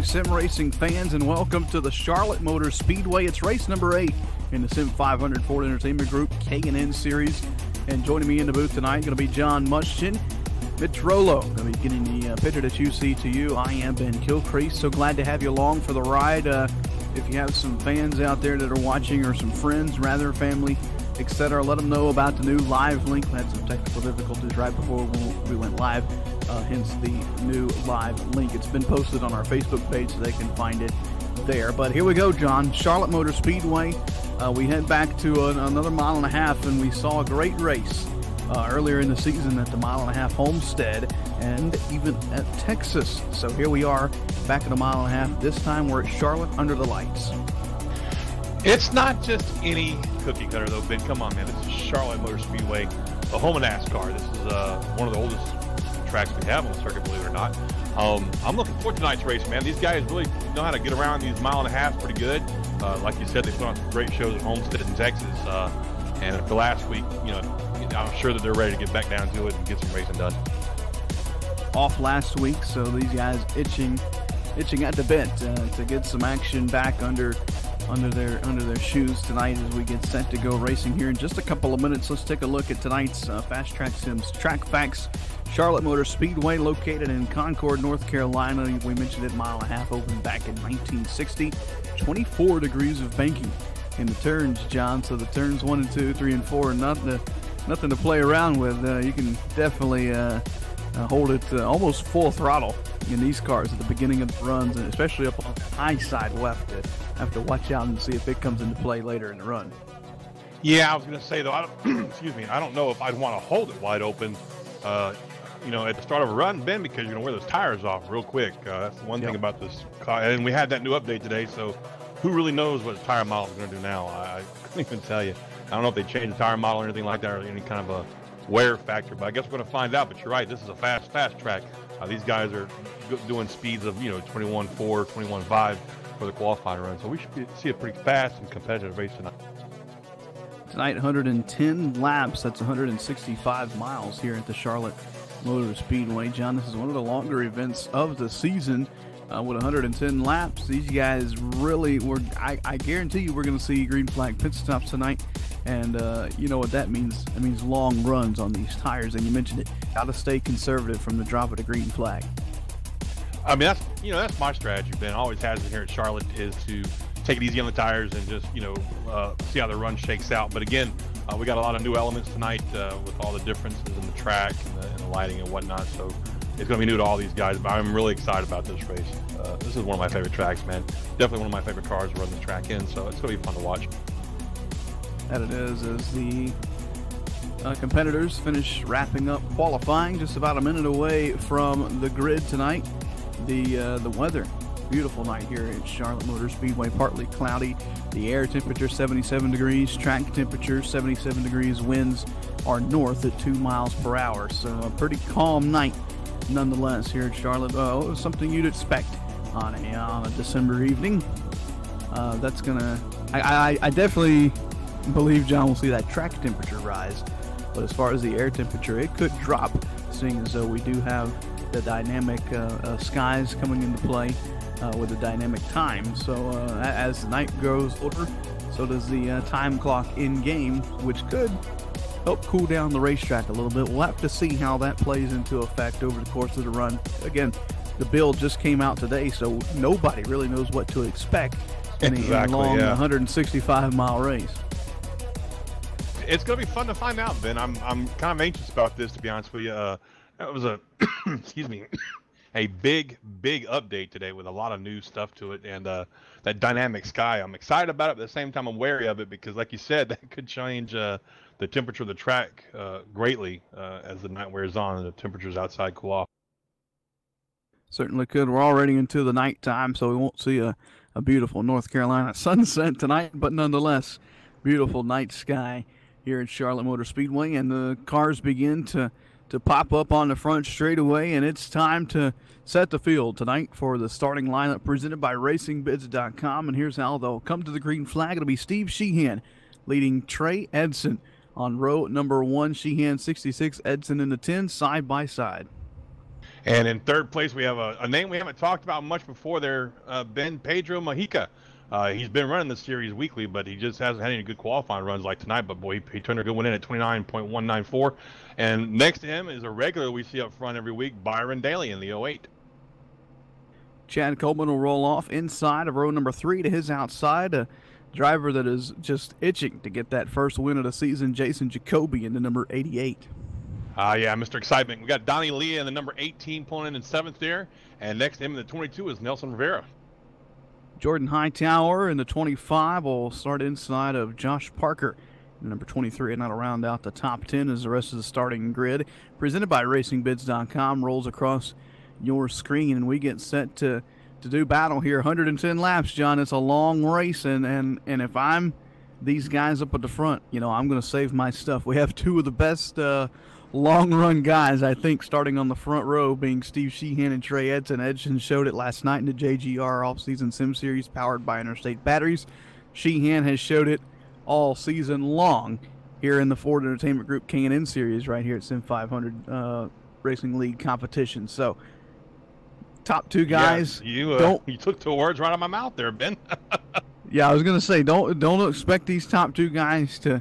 sim racing fans, and welcome to the Charlotte Motor Speedway. It's race number 8 in the Sim500 Ford Entertainment Group K&N Series. And joining me in the booth tonight going to be John Muschin, Mitch Rollo, going to be getting the picture that you see to you. I am Ben Kilcrease. So glad to have you along for the ride. If you have some fans out there that are watching, or some friends, rather, family, etc., let them know about the new live link. We had some technical difficulties right before we went live, hence the new live link. It's been posted on our Facebook page, so they can find it there. But here we go, John. Charlotte Motor Speedway. We head back to another mile and a half, and we saw a great race earlier in the season at the mile and a half Homestead and even at Texas. So here we are back at a mile and a half. This time we're at Charlotte under the lights. It's not just any cookie cutter, though, Ben. Come on, man. This is Charlotte Motor Speedway, the home of NASCAR. This is one of the oldest tracks we have on the circuit, believe it or not. I'm looking forward to tonight's race, man. These guys really know how to get around these mile and a half pretty good. Like you said, they put on some great shows at Homestead in Texas. And after last week, you know, I'm sure that they're ready to get back down to it and get some racing done. Off last week, so these guys itching at the bit to get some action back under their shoes tonight as we get set to go racing here in just a couple of minutes. Let's take a look at tonight's Fast Track Sims Track Facts. Charlotte Motor Speedway, located in Concord, North Carolina. We mentioned it, mile and a half, opened back in 1960. 24 degrees of banking in the turns, John. So the turns 1 and 2, 3 and 4 are nothing to play around with. You can definitely hold it almost full throttle in these cars at the beginning of the runs, and especially up on the high side. We'll have to watch out and see if it comes into play later in the run. Yeah, I was going to say, though, I don't know if I'd want to hold it wide open, you know, at the start of a run, Ben, because you're going to wear those tires off real quick. That's the one thing about this car. And we had that new update today, so who really knows what the tire model is going to do now? I couldn't even tell you. I don't know if they changed the tire model or anything like that, or any kind of a wear factor, but I guess we're going to find out. But you're right, this is a fast track. These guys are doing speeds of, you know, 21.4, 21.5 for the qualifying run, so we should see a pretty fast and competitive race tonight. Tonight, 110 laps. That's 165 miles here at the Charlotte Motor Speedway. John, this is one of the longer events of the season with 110 laps. These guys really were, I guarantee you we're going to see green flag pit stops tonight. And you know what that means. It means long runs on these tires. And you mentioned it, got to stay conservative from the drop of the green flag. I mean, that's my strategy, Ben. Always has been here at Charlotte, is to take it easy on the tires and just, you know, see how the run shakes out. But again, we got a lot of new elements tonight with all the differences in the track and the lighting and whatnot. So it's going to be new to all these guys. But I'm really excited about this race. This is one of my favorite tracks, man. Definitely one of my favorite cars to run this track in. So it's going to be fun to watch. That it is, as the competitors finish wrapping up qualifying, just about a minute away from the grid tonight. The weather, beautiful night here at Charlotte Motor Speedway, partly cloudy. The air temperature 77 degrees, track temperature 77 degrees, winds are north at 2 miles per hour. So a pretty calm night nonetheless here at Charlotte. Something you'd expect on a December evening. That's gonna, I definitely believe, John, will see that track temperature rise, but as far as the air temperature, it could drop, seeing as though we do have the dynamic skies coming into play with the dynamic time. So as the night grows older, so does the time clock in game, which could help cool down the racetrack a little bit. We'll have to see how that plays into effect over the course of the run. Again, the build just came out today, so nobody really knows what to expect in a long 165-mile race. It's going to be fun to find out, Ben. I'm kind of anxious about this, to be honest with you. That was a excuse me, a big update today with a lot of new stuff to it, and that dynamic sky. I'm excited about it, but at the same time I'm wary of it, because like you said, that could change the temperature of the track greatly as the night wears on and the temperatures outside cool off. Certainly could. We're already into the nighttime, so we won't see a beautiful North Carolina sunset tonight, but nonetheless, beautiful night sky here at Charlotte Motor Speedway, and the cars begin to pop up on the front straightaway, and it's time to set the field tonight for the starting lineup presented by RacingBids.com. And here's how they'll come to the green flag. It'll be Steve Sheehan leading Trey Edson on row number 1. Sheehan 66, Edson in the 10, side by side. And in third place, we have a name we haven't talked about much before there, Ben Pedro Mojica. He's been running the series weekly, but he just hasn't had any good qualifying runs like tonight. But boy, he turned a good one in at 29.194. And next to him is a regular we see up front every week, Byron Daly in the 08. Chad Coleman will roll off inside of row number 3 to his outside. A driver that is just itching to get that first win of the season, Jason Jacoby, in the number 88. Yeah, Mr. Excitement. We got Donnie Lee in the number 18 pulling in 7th there. And next to him in the 22 is Nelson Rivera. Jordan Hightower in the 25 will start inside of Josh Parker in number 23, and that'll round out the top 10 as the rest of the starting grid, presented by RacingBids.com, rolls across your screen, and we get set to do battle here. 110 laps, John. It's a long race, and if I'm these guys up at the front, you know, I'm going to save my stuff. We have two of the best long-run guys, I think, starting on the front row, being Steve Sheehan and Trey Edson. Edson showed it last night in the JGR Off-Season Sim Series powered by Interstate Batteries. Sheehan has showed it all season long here in the Ford Entertainment Group K&N Series right here at Sim500 Racing League competition. So, top two guys. Yes, you took the words right out of my mouth there, Ben. Yeah, I was going to say, don't expect these top two guys to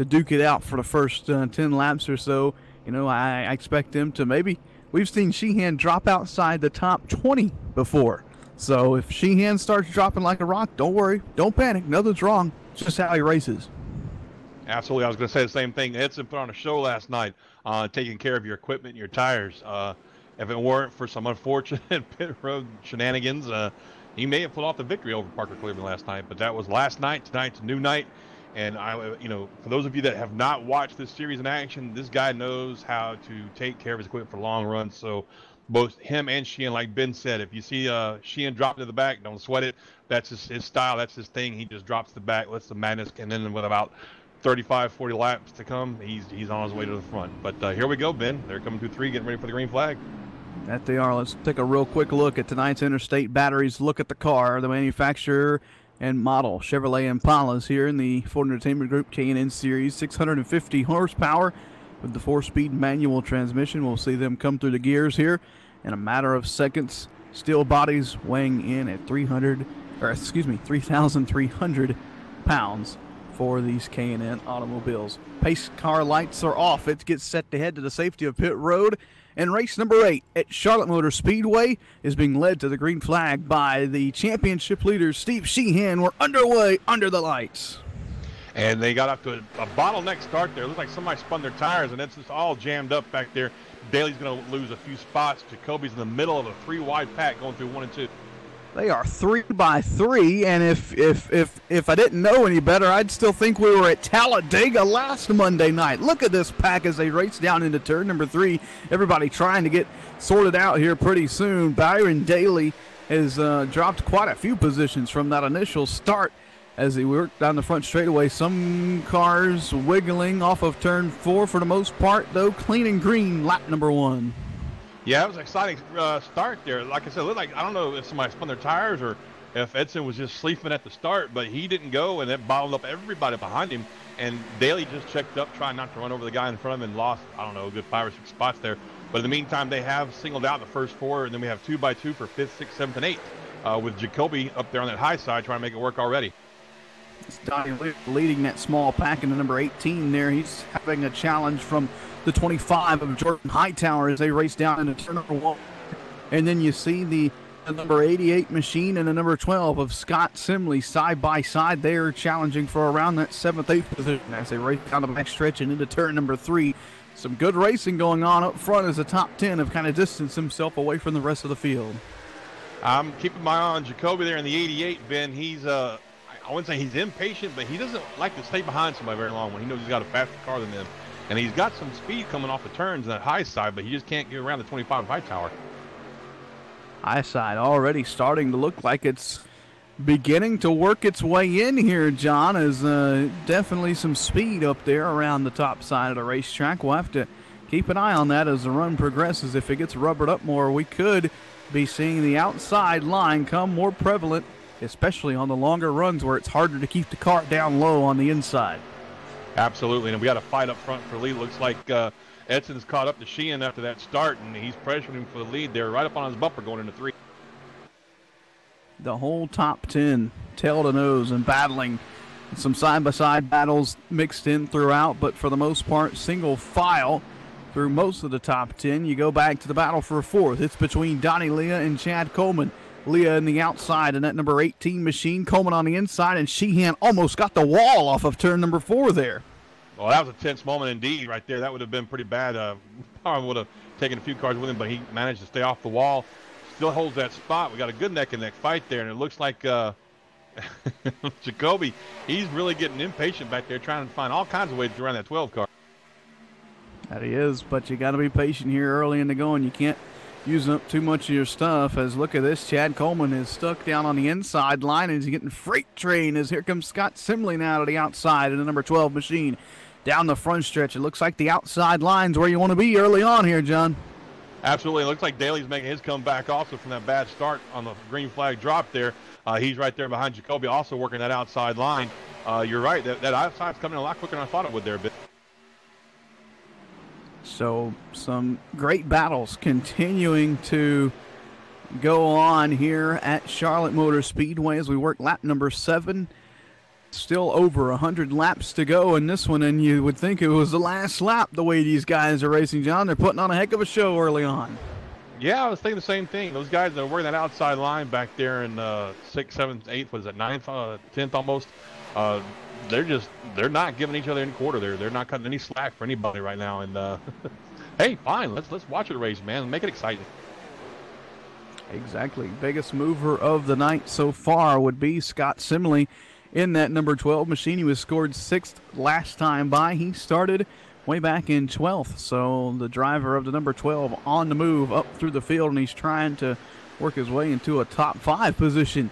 duke it out for the first 10 laps or so. You know, I expect them to maybe. We've seen Sheehan drop outside the top 20 before. So if Sheehan starts dropping like a rock, don't worry. Don't panic. Nothing's wrong. It's just how he races. Absolutely. I was going to say the same thing. Edson put on a show last night taking care of your equipment and your tires. If it weren't for some unfortunate pit road shenanigans, he may have pulled off the victory over Parker Cleveland last night. But that was last night. Tonight's a new night. And for those of you that have not watched this series in action, this guy knows how to take care of his equipment for long runs. So both him and Sheehan, like Ben said, if you see Sheehan drop to the back, don't sweat it. That's his style. That's his thing. He just drops the back, lets the madness, and then with about 35, 40 laps to come, he's on his way to the front. But here we go, Ben. They're coming through 3, getting ready for the green flag. That they are. Let's take a real quick look at tonight's Interstate Batteries. Look at the car, the manufacturer and model. Chevrolet Impalas here in the Ford Entertainment Group K&N Series. 650 horsepower with the 4-speed manual transmission. We'll see them come through the gears here in a matter of seconds. Steel bodies weighing in at 3,300 pounds for these K&N automobiles. Pace car lights are off. It gets set to head to the safety of pit road. And race number 8 at Charlotte Motor Speedway is being led to the green flag by the championship leader, Steve Sheehan. We're underway under the lights. And they got up to a bottleneck start there. It looks like somebody spun their tires, and it's just all jammed up back there. Daly's going to lose a few spots. Jacoby's in the middle of a 3-wide pack going through 1 and 2. They are 3 by 3, and if I didn't know any better, I'd still think we were at Talladega last Monday night. Look at this pack as they race down into turn number 3. Everybody trying to get sorted out here pretty soon. Byron Daly has dropped quite a few positions from that initial start as he worked down the front straightaway. Some cars wiggling off of turn 4 for the most part, though clean and green lap number 1. Yeah, it was an exciting start there. Like I said, it looked like, I don't know if somebody spun their tires or if Edson was just sleeping at the start, but he didn't go, and it bottled up everybody behind him. And Daly just checked up, trying not to run over the guy in front of him, and lost, I don't know, a good 5 or 6 spots there. But in the meantime, they have singled out the first 4, and then we have 2 by 2 for 5th, 6th, 7th, and 8th, with Jacoby up there on that high side trying to make it work already. It's Donnie leading that small pack in the number 18 there. He's having a challenge from the 25 of Jordan Hightower as they race down into turn number 1. And then you see the number 88 machine and the number 12 of Scott Simley side by side. They are challenging for around that 7th, 8th position as they race down the back stretch and into turn number 3. Some good racing going on up front as the top 10 have kind of distanced himself away from the rest of the field. I'm keeping my eye on Jacoby there in the 88, Ben. He's I wouldn't say he's impatient, but he doesn't like to stay behind somebody very long when he knows he's got a faster car than them. And he's got some speed coming off the turns on that high side, but he just can't get around the 25 Hightower. High side already starting to look like it's beginning to work its way in here, John. Is definitely some speed up there around the top side of the racetrack. We'll have to keep an eye on that as the run progresses. If it gets rubbered up more, we could be seeing the outside line come more prevalent, especially on the longer runs where it's harder to keep the car down low on the inside. Absolutely, and we got a fight up front for lead. Looks like Edson's caught up to Sheehan after that start, and he's pressuring him for the lead there, right up on his bumper going into 3. The whole top 10 tail to nose and battling. Some side-by-side battles mixed in throughout, but for the most part, single file through most of the top 10. You go back to the battle for a fourth. It's between Donnie Leah and Chad Coleman. Leah in the outside in that number 18 machine. Coleman on the inside, and Sheehan almost got the wall off of turn number 4 there. Well, that was a tense moment indeed right there. That would have been pretty bad. Probably would have taken a few cars with him, but he managed to stay off the wall. Still holds that spot. We got a good neck-and-neck fight there, and it looks like Jacoby, he's really getting impatient back there, trying to find all kinds of ways to run that 12 car. That he is, but you got to be patient here early in the going. You can't use up too much of your stuff. As look at this, Chad Coleman is stuck down on the inside line, and he's getting freight train. As here comes Scott Simley now to the outside in the number 12 machine. Down the front stretch, it looks like the outside line's where you want to be early on here, John. Absolutely. It looks like Daly's making his comeback also from that bad start on the green flag drop there. He's right there behind Jacoby, also working that outside line. You're right. That outside's coming a lot quicker than I thought it would there a bit. So some great battles continuing to go on here at Charlotte Motor Speedway as we work lap number 7. Still over 100 laps to go in this one, and you would think it was the last lap the way these guys are racing, John. They're putting on a heck of a show early on. Yeah, I was thinking the same thing. Those guys that are working that outside line back there in 6th, 7th, 8th, was it 9th, 10th almost? They're not giving each other any quarter. They're not cutting any slack for anybody right now. And hey, fine, let's watch the race, man. Make it exciting. Exactly. Biggest mover of the night so far would be Scott Simley in that number 12 machine. He was scored 6th last time by. He started way back in 12th. So the driver of the number 12 on the move up through the field, and he's trying to work his way into a top 5 position.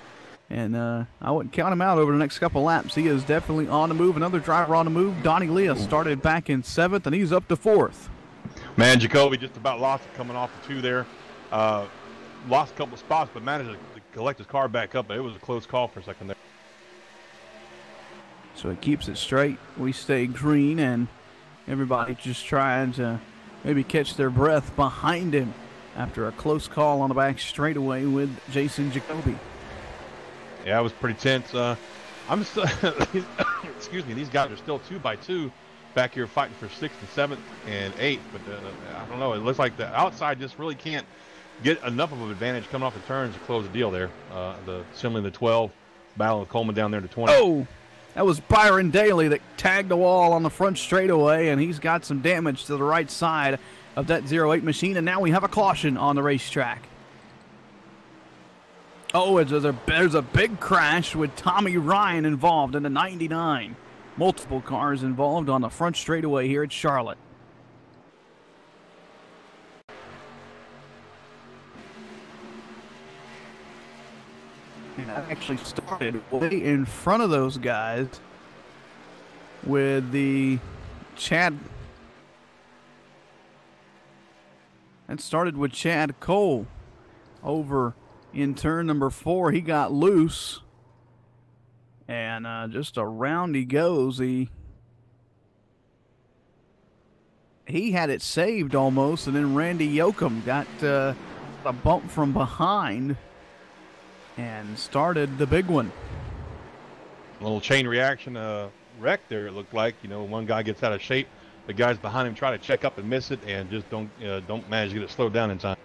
And I wouldn't count him out over the next couple laps. He is definitely on the move. Another driver on the move, Donnie Leah, started back in 7th, and he's up to 4th. Man, Jacoby just about lost it coming off the 2 there. Lost a couple of spots, but managed to collect his car back up. It was a close call for a second there. So he keeps it straight. We stay green, and everybody just trying to maybe catch their breath behind him after a close call on the back straightaway with Jason Jacoby. Yeah, it was pretty tense. I'm still, excuse me, these guys are still 2 by 2 back here fighting for 6th and 7th and 8th. But I don't know. It looks like the outside just really can't get enough of an advantage coming off the turns to close the deal there. The Simley the 12 battle with Coleman down there to 20. Oh! That was Byron Daly that tagged the wall on the front straightaway, and he's got some damage to the right side of that 08 machine, and now we have a caution on the racetrack. Oh, there's a big crash with Tommy Ryan involved in the 99. Multiple cars involved on the front straightaway here at Charlotte. And I actually started way in front of those guys with the Chad. That started with Chad Cole over in turn number 4. He got loose, and just around he goes. He had it saved almost, and then Randy Yoakum got a bump from behind and started the big one. A little chain reaction wreck there, it looked like. You know, one guy gets out of shape, the guys behind him try to check up and miss it, and just don't manage to get it slowed down in time.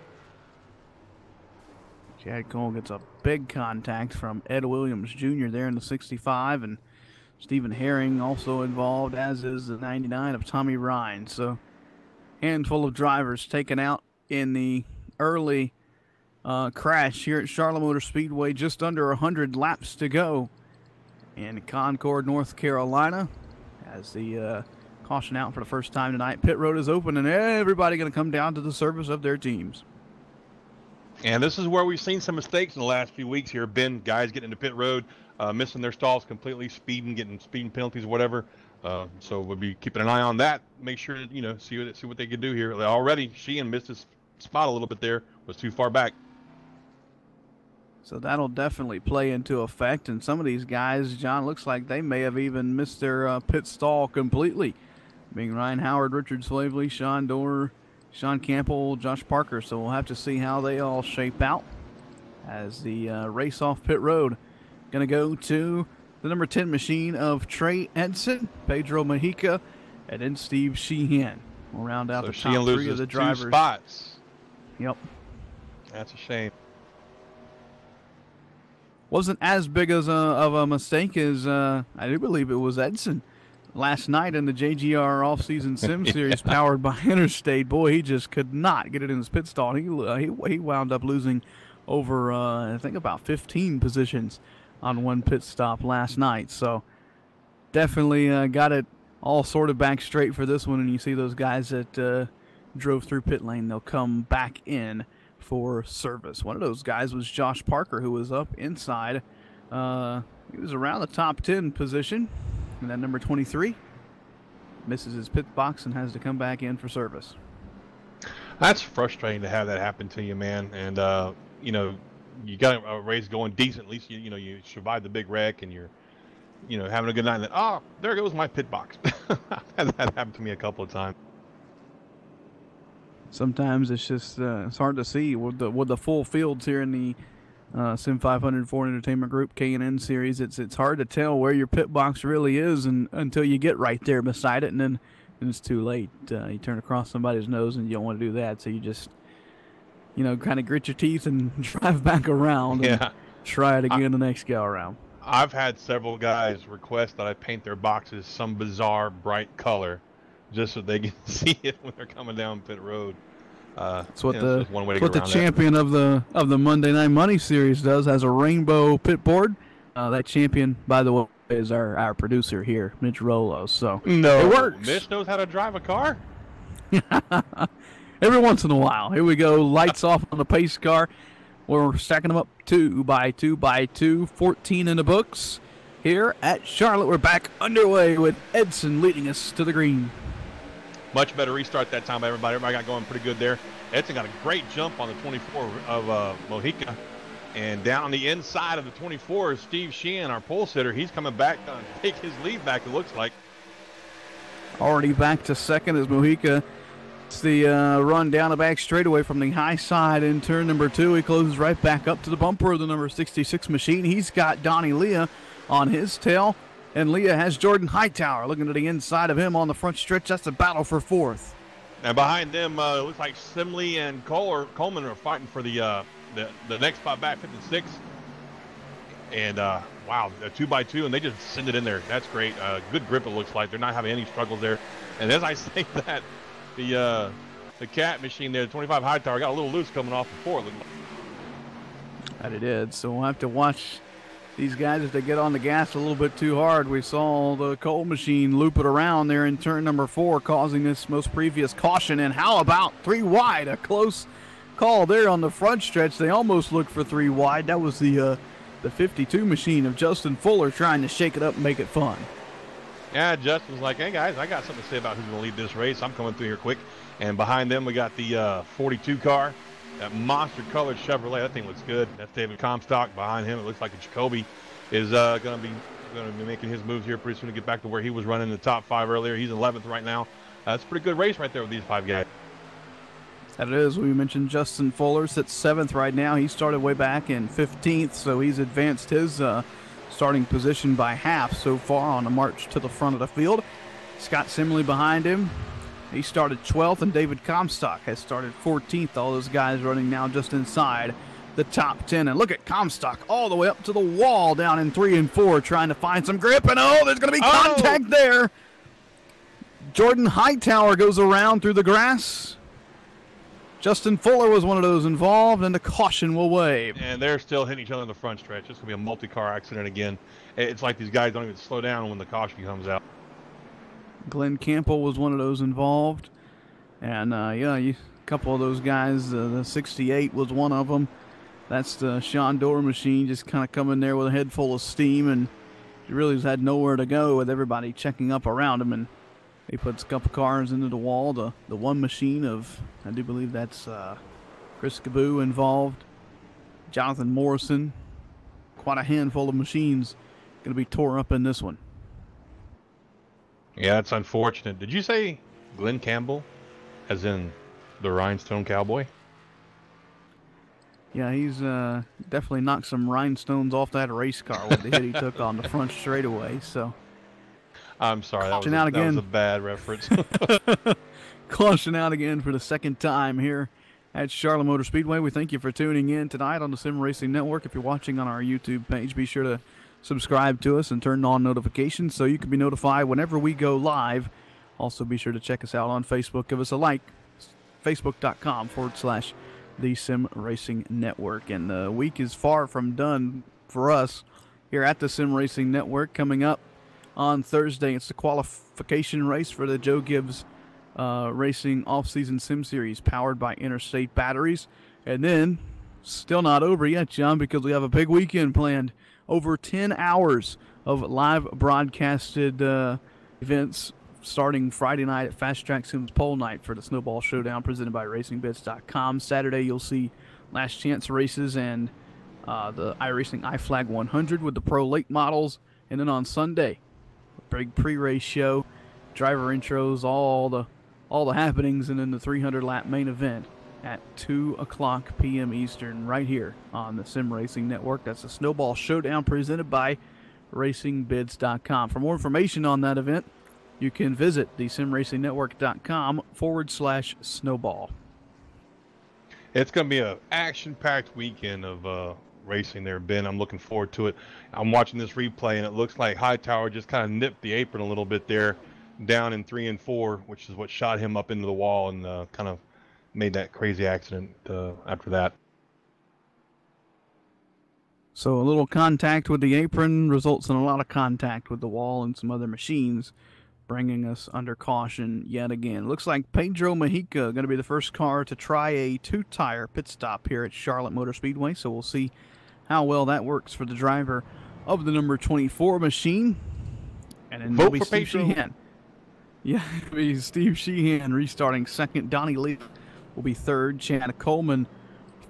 Chad Cole gets a big contact from Ed Williams Jr. there in the 65, and Stephen Herring also involved, as is the 99 of Tommy Ryan. So, handful of drivers taken out in the early crash here at Charlotte Motor Speedway. Just under 100 laps to go in Concord, North Carolina, as the caution out for the first time tonight. Pit road is open, and everybody going to come down to the service of their teams. And this is where we've seen some mistakes in the last few weeks here. Been guys getting into pit road, missing their stalls completely, getting speeding penalties or whatever. So we'll be keeping an eye on that. Make sure to, see what they can do here. Already, Sheehan missed his spot a little bit there, was too far back. So that'll definitely play into effect. And some of these guys, John, looks like they may have even missed their pit stall completely being Ryan Howard, Richard Slavely, Sean Dorr, Sean Campbell, Josh Parker. So we'll have to see how they all shape out as the race off pit road. Going to go to the number 10 machine of Trey Edson, Pedro Mojica, and then Steve Sheehan. We'll round out the top three of the drivers. 2 spots. Yep. That's a shame. Wasn't as big as of a mistake as I do believe it was Edson last night in the JGR off-season sim series powered by Interstate. Boy, he just could not get it in his pit stall. He wound up losing over, I think, about 15 positions on one pit stop last night. So definitely got it all sorted back straight for this one. And you see those guys that drove through pit lane, they'll come back in for service. One of those guys was Josh Parker, who was up inside. He was around the top 10 position. And that number 23 misses his pit box and has to come back in for service. That's frustrating to have that happen to you, man. And, you know, you got a race going decent. At least, you know, you survived the big wreck and you're, you know, having a good night. And then, oh, there goes my pit box. That happened to me a couple of times. Sometimes it's just it's hard to see with the full fields here in the Sim500 Ford Entertainment Group K&N series. It's hard to tell where your pit box really is until you get right there beside it, and then it's too late. You turn across somebody's nose, and you don't want to do that. So you just, you know, kind of grit your teeth and drive back around and try it again the next go around. I've had several guys request that I paint their boxes some bizarre bright color, just so they can see it when they're coming down pit road. That's what the champion of the Monday Night Money series does, has a rainbow pit board. That champion, by the way, is our producer here, Mitch Rolo. So it works. Mitch knows how to drive a car. Every once in a while. Here we go. Lights off on the pace car. We're stacking them up 2 by 2 by 2, 14 in the books. Here at Charlotte, we're back underway with Edson leading us to the green. Much better restart that time by everybody. Everybody got going pretty good there. Edson got a great jump on the 24 of Mojica. And down the inside of the 24 is Steve Sheehan, our pole sitter. He's coming back to take his lead back, it looks like. Already back to second as Mojica. It's the run down the back straightaway from the high side in turn number 2. He closes right back up to the bumper of the number 66 machine. He's got Donnie Leah on his tail. And Leah has Jordan Hightower looking to the inside of him on the front stretch. That's a battle for 4th. And behind them, it looks like Simley and Coleman are fighting for the next spot back, 56. And, wow, a 2 by 2, and they just send it in there. That's great. Good grip, it looks like. They're not having any struggles there. And as I say that, the cat machine there, the 25 Hightower, got a little loose coming off the 4. That it did. So we'll have to watch these guys if they get on the gas a little bit too hard. We saw the Cole machine loop it around there in turn number 4, causing this most previous caution. And how about 3 wide? A close call there on the front stretch. They almost looked for 3 wide. That was the 52 machine of Justin Fuller trying to shake it up and make it fun. Yeah, Justin's like, hey guys, I got something to say about who's going to lead this race. I'm coming through here quick. And behind them, we got the 42 car. That monster-colored Chevrolet, that thing looks good. That's David Comstock. Behind him, it looks like a Jacoby is going to be making his moves here pretty soon to get back to where he was running the top 5 earlier. He's 11th right now. It's a pretty good race right there with these 5 guys. That it is. We mentioned Justin Fuller sits 7th right now. He started way back in 15th, so he's advanced his starting position by half so far on the march to the front of the field. Scott Simley behind him. He started 12th, and David Comstock has started 14th. All those guys running now just inside the top 10. And look at Comstock all the way up to the wall down in 3 and 4, trying to find some grip. And there's going to be contact there. Jordan Hightower goes around through the grass. Justin Fuller was one of those involved, and the caution will wave. And they're still hitting each other in the front stretch. It's going to be a multi-car accident again. It's like these guys don't even slow down when the caution comes out. Glenn Campbell was one of those involved. And, a couple of those guys, the 68 was one of them. That's the Sean Dorr machine just kind of coming there with a head full of steam, and he really has had nowhere to go with everybody checking up around him. And he puts a couple cars into the wall. The one machine of, I do believe that's Chris Caboo involved. Jonathan Morrison. Quite a handful of machines going to be tore up in this one. Yeah, it's unfortunate. Did you say Glenn Campbell, as in the Rhinestone Cowboy? Yeah, he's definitely knocked some rhinestones off that race car with the hit he took on the front straightaway. So I'm sorry, caution out that was a again. bad reference. Caution out again for the second time here at Charlotte Motor Speedway. We thank you for tuning in tonight on the Sim Racing Network. If you're watching on our YouTube page, be sure to subscribe to us and turn on notifications so you can be notified whenever we go live. Also, be sure to check us out on Facebook. Give us a like, facebook.com/The Sim Racing Network. And the week is far from done for us here at the Sim Racing Network. Coming up on Thursday, it's the qualification race for the Joe Gibbs Racing Off-Season Sim Series powered by Interstate Batteries. And then, still not over yet, John, because we have a big weekend planned. Over 10 hours of live broadcasted events starting Friday night at Fast Track Sims Pole Night for the Snowball Showdown presented by RacingBits.com. Saturday, you'll see Last Chance races and the iRacing iFlag 100 with the Pro Late models. And then on Sunday, a big pre-race show, driver intros, all the happenings, and then the 300-lap main event at 2 o'clock p.m. Eastern right here on the Sim Racing Network. That's the Snowball Showdown presented by RacingBids.com. For more information on that event, you can visit the simracingnetwork.com/snowball. It's going to be an action-packed weekend of racing there, Ben. I'm looking forward to it. I'm watching this replay, and it looks like Hightower just kind of nipped the apron a little bit there, down in 3 and 4, which is what shot him up into the wall and kind of made that crazy accident after that. So a little contact with the apron results in a lot of contact with the wall and some other machines, bringing us under caution yet again. Looks like Pedro Mejica going to be the first car to try a two-tire pit stop here at Charlotte Motor Speedway, so we'll see how well that works for the driver of the number 24 machine. And then Vote it'll be for Steve Pedro. Sheehan. Yeah, it'll be Steve Sheehan restarting second. Donnie Lee will be third. Chad Coleman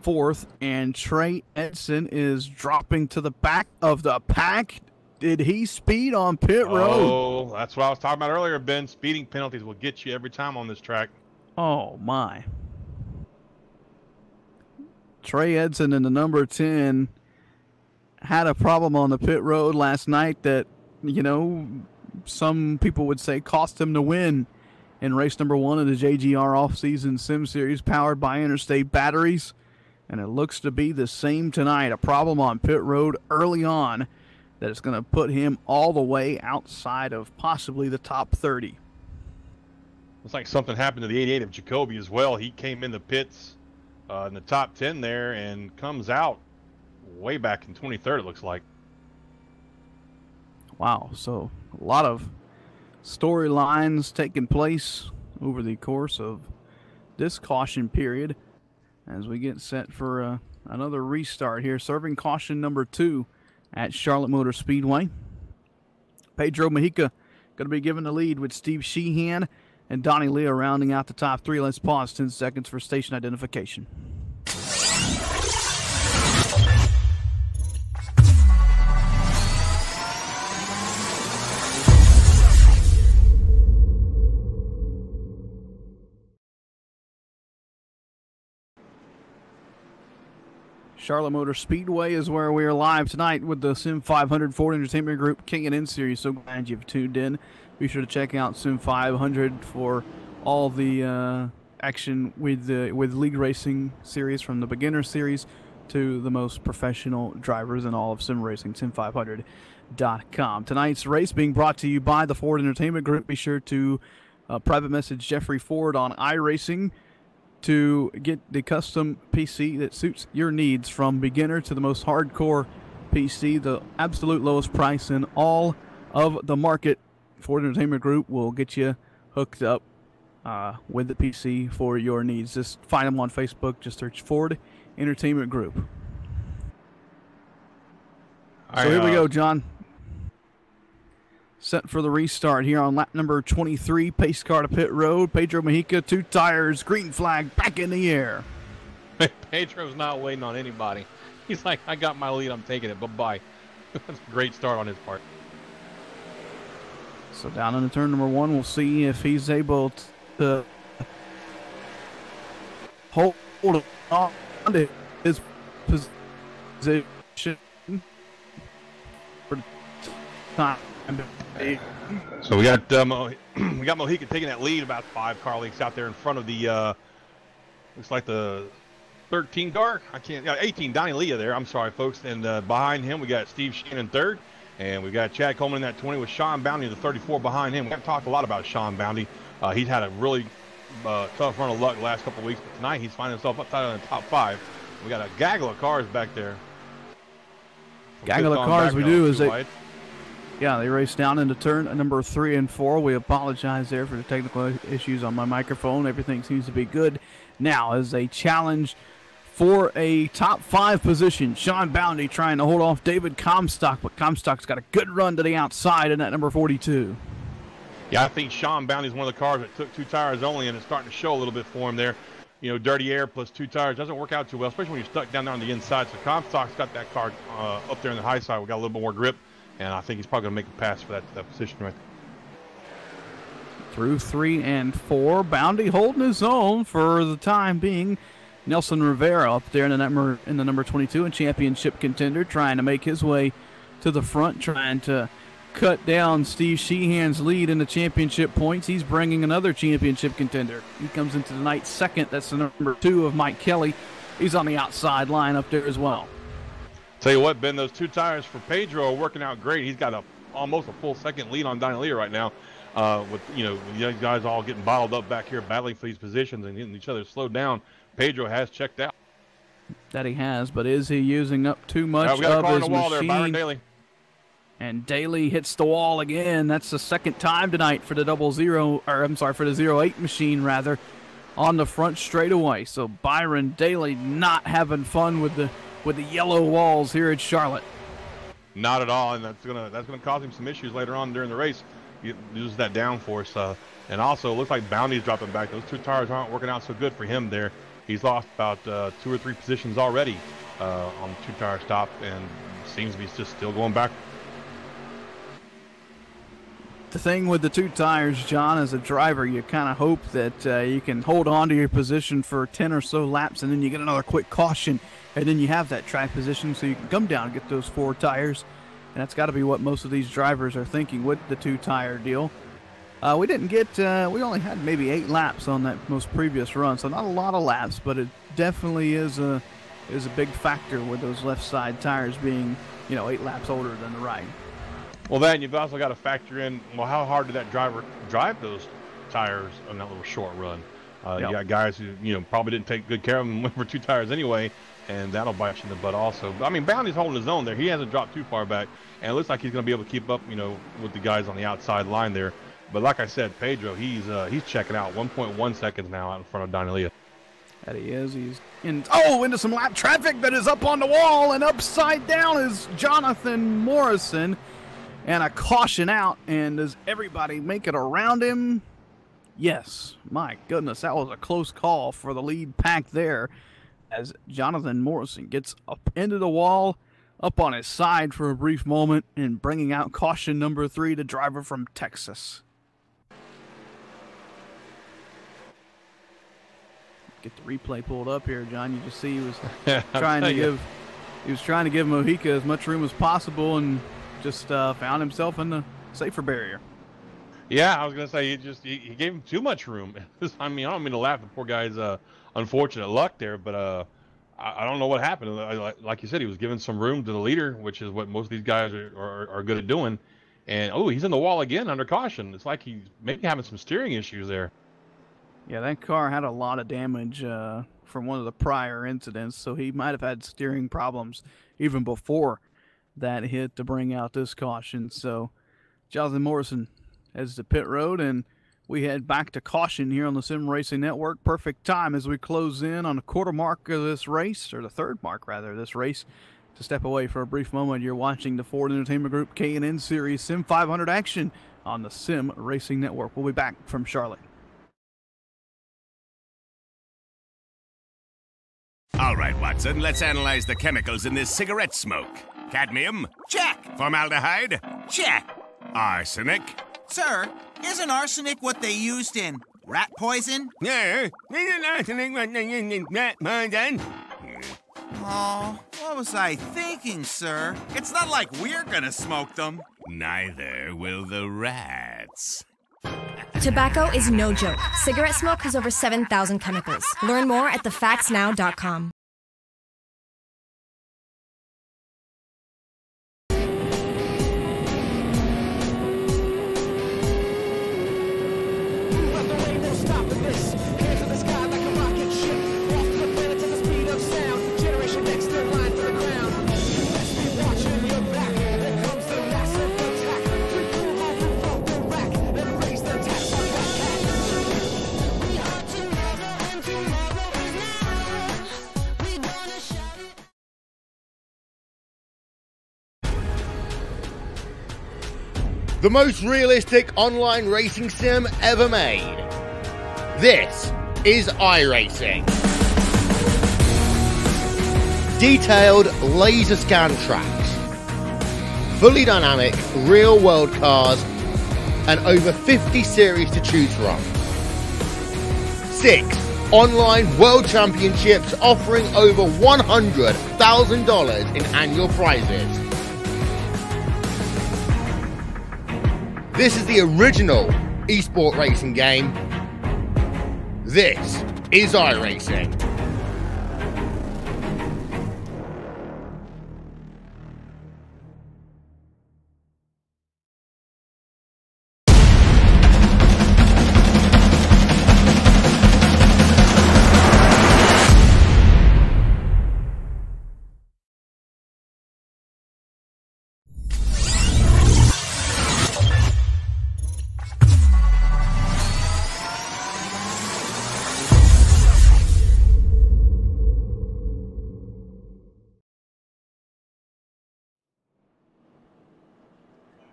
fourth. And Trey Edson is dropping to the back of the pack. Did he speed on pit road? Oh, that's what I was talking about earlier, Ben. Speeding penalties will get you every time on this track. Oh, my. Trey Edson in the number 10 had a problem on the pit road last night that, some people would say cost him the win in race number 1 of the JGR Off-Season Sim Series powered by Interstate Batteries. And it looks to be the same tonight. A problem on pit road early on that is going to put him all the way outside of possibly the top 30. Looks like something happened to the 88 of Jacoby as well. He came in the pits in the top 10 there and comes out way back in 23rd, it looks like. Wow, so a lot of storylines taking place over the course of this caution period as we get set for another restart here. Serving caution number 2 at Charlotte Motor Speedway. Pedro Mejica going to be given the lead with Steve Sheehan and Donnie Lea rounding out the top 3. Let's pause 10 seconds for station identification. Charlotte Motor Speedway is where we are live tonight with the Sim500 Ford Entertainment Group K&N Series. So glad you've tuned in. Be sure to check out Sim500 for all the action with League Racing Series, from the beginner series to the most professional drivers in all of sim racing. Sim500.com. Tonight's race being brought to you by the Ford Entertainment Group. Be sure to private message Jeffrey Ford on iRacing to get the custom PC that suits your needs, from beginner to the most hardcore PC. The absolute lowest price in all of the market. Ford Entertainment Group will get you hooked up with the PC for your needs. Just find them on Facebook. Just search Ford Entertainment Group. So here we go, John. Set for the restart here on lap number 23. Pace car to pit road. Pedro Mejica, 2 tires, green flag, back in the air. Pedro's not waiting on anybody. He's like, I got my lead, I'm taking it, bye-bye. That's a great start on his part. So down into turn number 1, we'll see if he's able to hold on to his position for the time. So we got Mohican taking that lead about 5 car lengths out there in front of the looks like the 13 car. 18 Donnie Leah there. I'm sorry, folks. And behind him we got Steve Sheen in 3rd, and we got Chad Coleman in that 20 with Sean Bounty in the 34 behind him. We haven't talked a lot about Sean Bounty. He's had a really tough run of luck the last couple of weeks, but tonight he's finding himself up tight in the top 5. We got a gaggle of cars back there. Gaggle of cars we do is they race down into turn number 3 and 4. We apologize there for the technical issues on my microphone. Everything seems to be good now as a challenge for a top 5 position. Sean Bounty trying to hold off David Comstock, but Comstock's got a good run to the outside in that number 42. Yeah, I think Sean Bounty is one of the cars that took 2 tires only, and it's starting to show a little bit for him there. You know, dirty air plus 2 tires doesn't work out too well, especially when you're stuck down there on the inside. So Comstock's got that car up there on the high side. We got a little bit more grip, and I think he's probably going to make a pass for that position right there. Through 3 and 4, Bounty holding his own for the time being. Nelson Rivera up there in the number 22, and championship contender, trying to make his way to the front, trying to cut down Steve Sheehan's lead in the championship points. He's bringing another championship contender. He comes into the night 2nd. That's the number 2 of Mike Kelly. He's on the outside line up there as well. Tell you what, Ben, those 2 tires for Pedro are working out great. He's got almost a full 2nd lead on Donnie Leah right now. With these guys all getting bottled up back here, battling for these positions and getting each other slowed down. Pedro has checked out. That he has, but is he using up too much we got a of car his on the wall machine? there, Byron Daly. And Daly hits the wall again. That's the 2nd time tonight for the for the 08 machine rather, on the front straightaway. So Byron Daly not having fun with the yellow walls here at Charlotte. Not at all, and that's gonna cause him some issues later on during the race. He uses that downforce, and also it looks like Bounty's dropping back. Those 2 tires aren't working out so good for him there. He's lost about 2 or 3 positions already on the 2-tire stop, and seems to be just still going back. The thing with the 2 tires, John, as a driver, you kind of hope that you can hold on to your position for 10 or so laps, and then you get another quick caution, and then you have that track position so you can come down and get those 4 tires. And that's got to be what most of these drivers are thinking with the 2-tire deal. We only had maybe 8 laps on that most previous run, so not a lot of laps, but it definitely is a big factor with those left side tires being, 8 laps older than the right. Well, then you've also got to factor in, well, how hard did that driver drive those tires on that little short run? You got guys who, probably didn't take good care of them for 2 tires anyway, and that'll bite you in the butt also. But, I mean, Bounty's holding his own there. He hasn't dropped too far back, and it looks like he's going to be able to keep up, with the guys on the outside line there. But like I said, Pedro, he's checking out 1.1 seconds now out in front of Donnie Leah. That he is. He's into some lap traffic that is up on the wall, and upside down is Jonathan Morrison. And a caution out, and does everybody make it around him? Yes. My goodness, that was a close call for the lead pack there, as Jonathan Morrison gets up into the wall, up on his side for a brief moment, and bringing out caution number 3, the driver from Texas. Get the replay pulled up here, John. You just see he was trying to give Mojica as much room as possible, and just found himself in the safer barrier. Yeah, I was going to say he gave him too much room. I mean, I don't mean to laugh at the poor guy's unfortunate luck there, but I don't know what happened. Like you said, he was giving some room to the leader, which is what most of these guys are good at doing. And, he's in the wall again under caution. It's like he's maybe having some steering issues there. Yeah, that car had a lot of damage from one of the prior incidents, so he might have had steering problems even before that hit to bring out this caution. So Jonathan Morrison heads to pit road, and we head back to caution here on the Sim Racing Network. Perfect time as we close in on the quarter mark of this race, or the 3rd mark rather, this race, to step away for a brief moment. You're watching the Ford Entertainment Group K&N Series Sim500 action on the Sim Racing Network. We'll be back from Charlotte. All right, Watson, let's analyze the chemicals in this cigarette smoke. Cadmium? Check. Formaldehyde? Check. Arsenic? Sir, isn't arsenic what they used in rat poison? Yeah, isn't arsenic what they use in rat poison? Oh, what was I thinking, sir? It's not like we're gonna smoke them. Neither will the rats. Tobacco is no joke. Cigarette smoke has over 7,000 chemicals. Learn more at thefactsnow.com. The most realistic online racing sim ever made. This is iRacing. Detailed laser scan tracks, fully dynamic real world cars, and over 50 series to choose from. 6 online world championships offering over $100,000 in annual prizes. This is the original esport racing game. This is iRacing.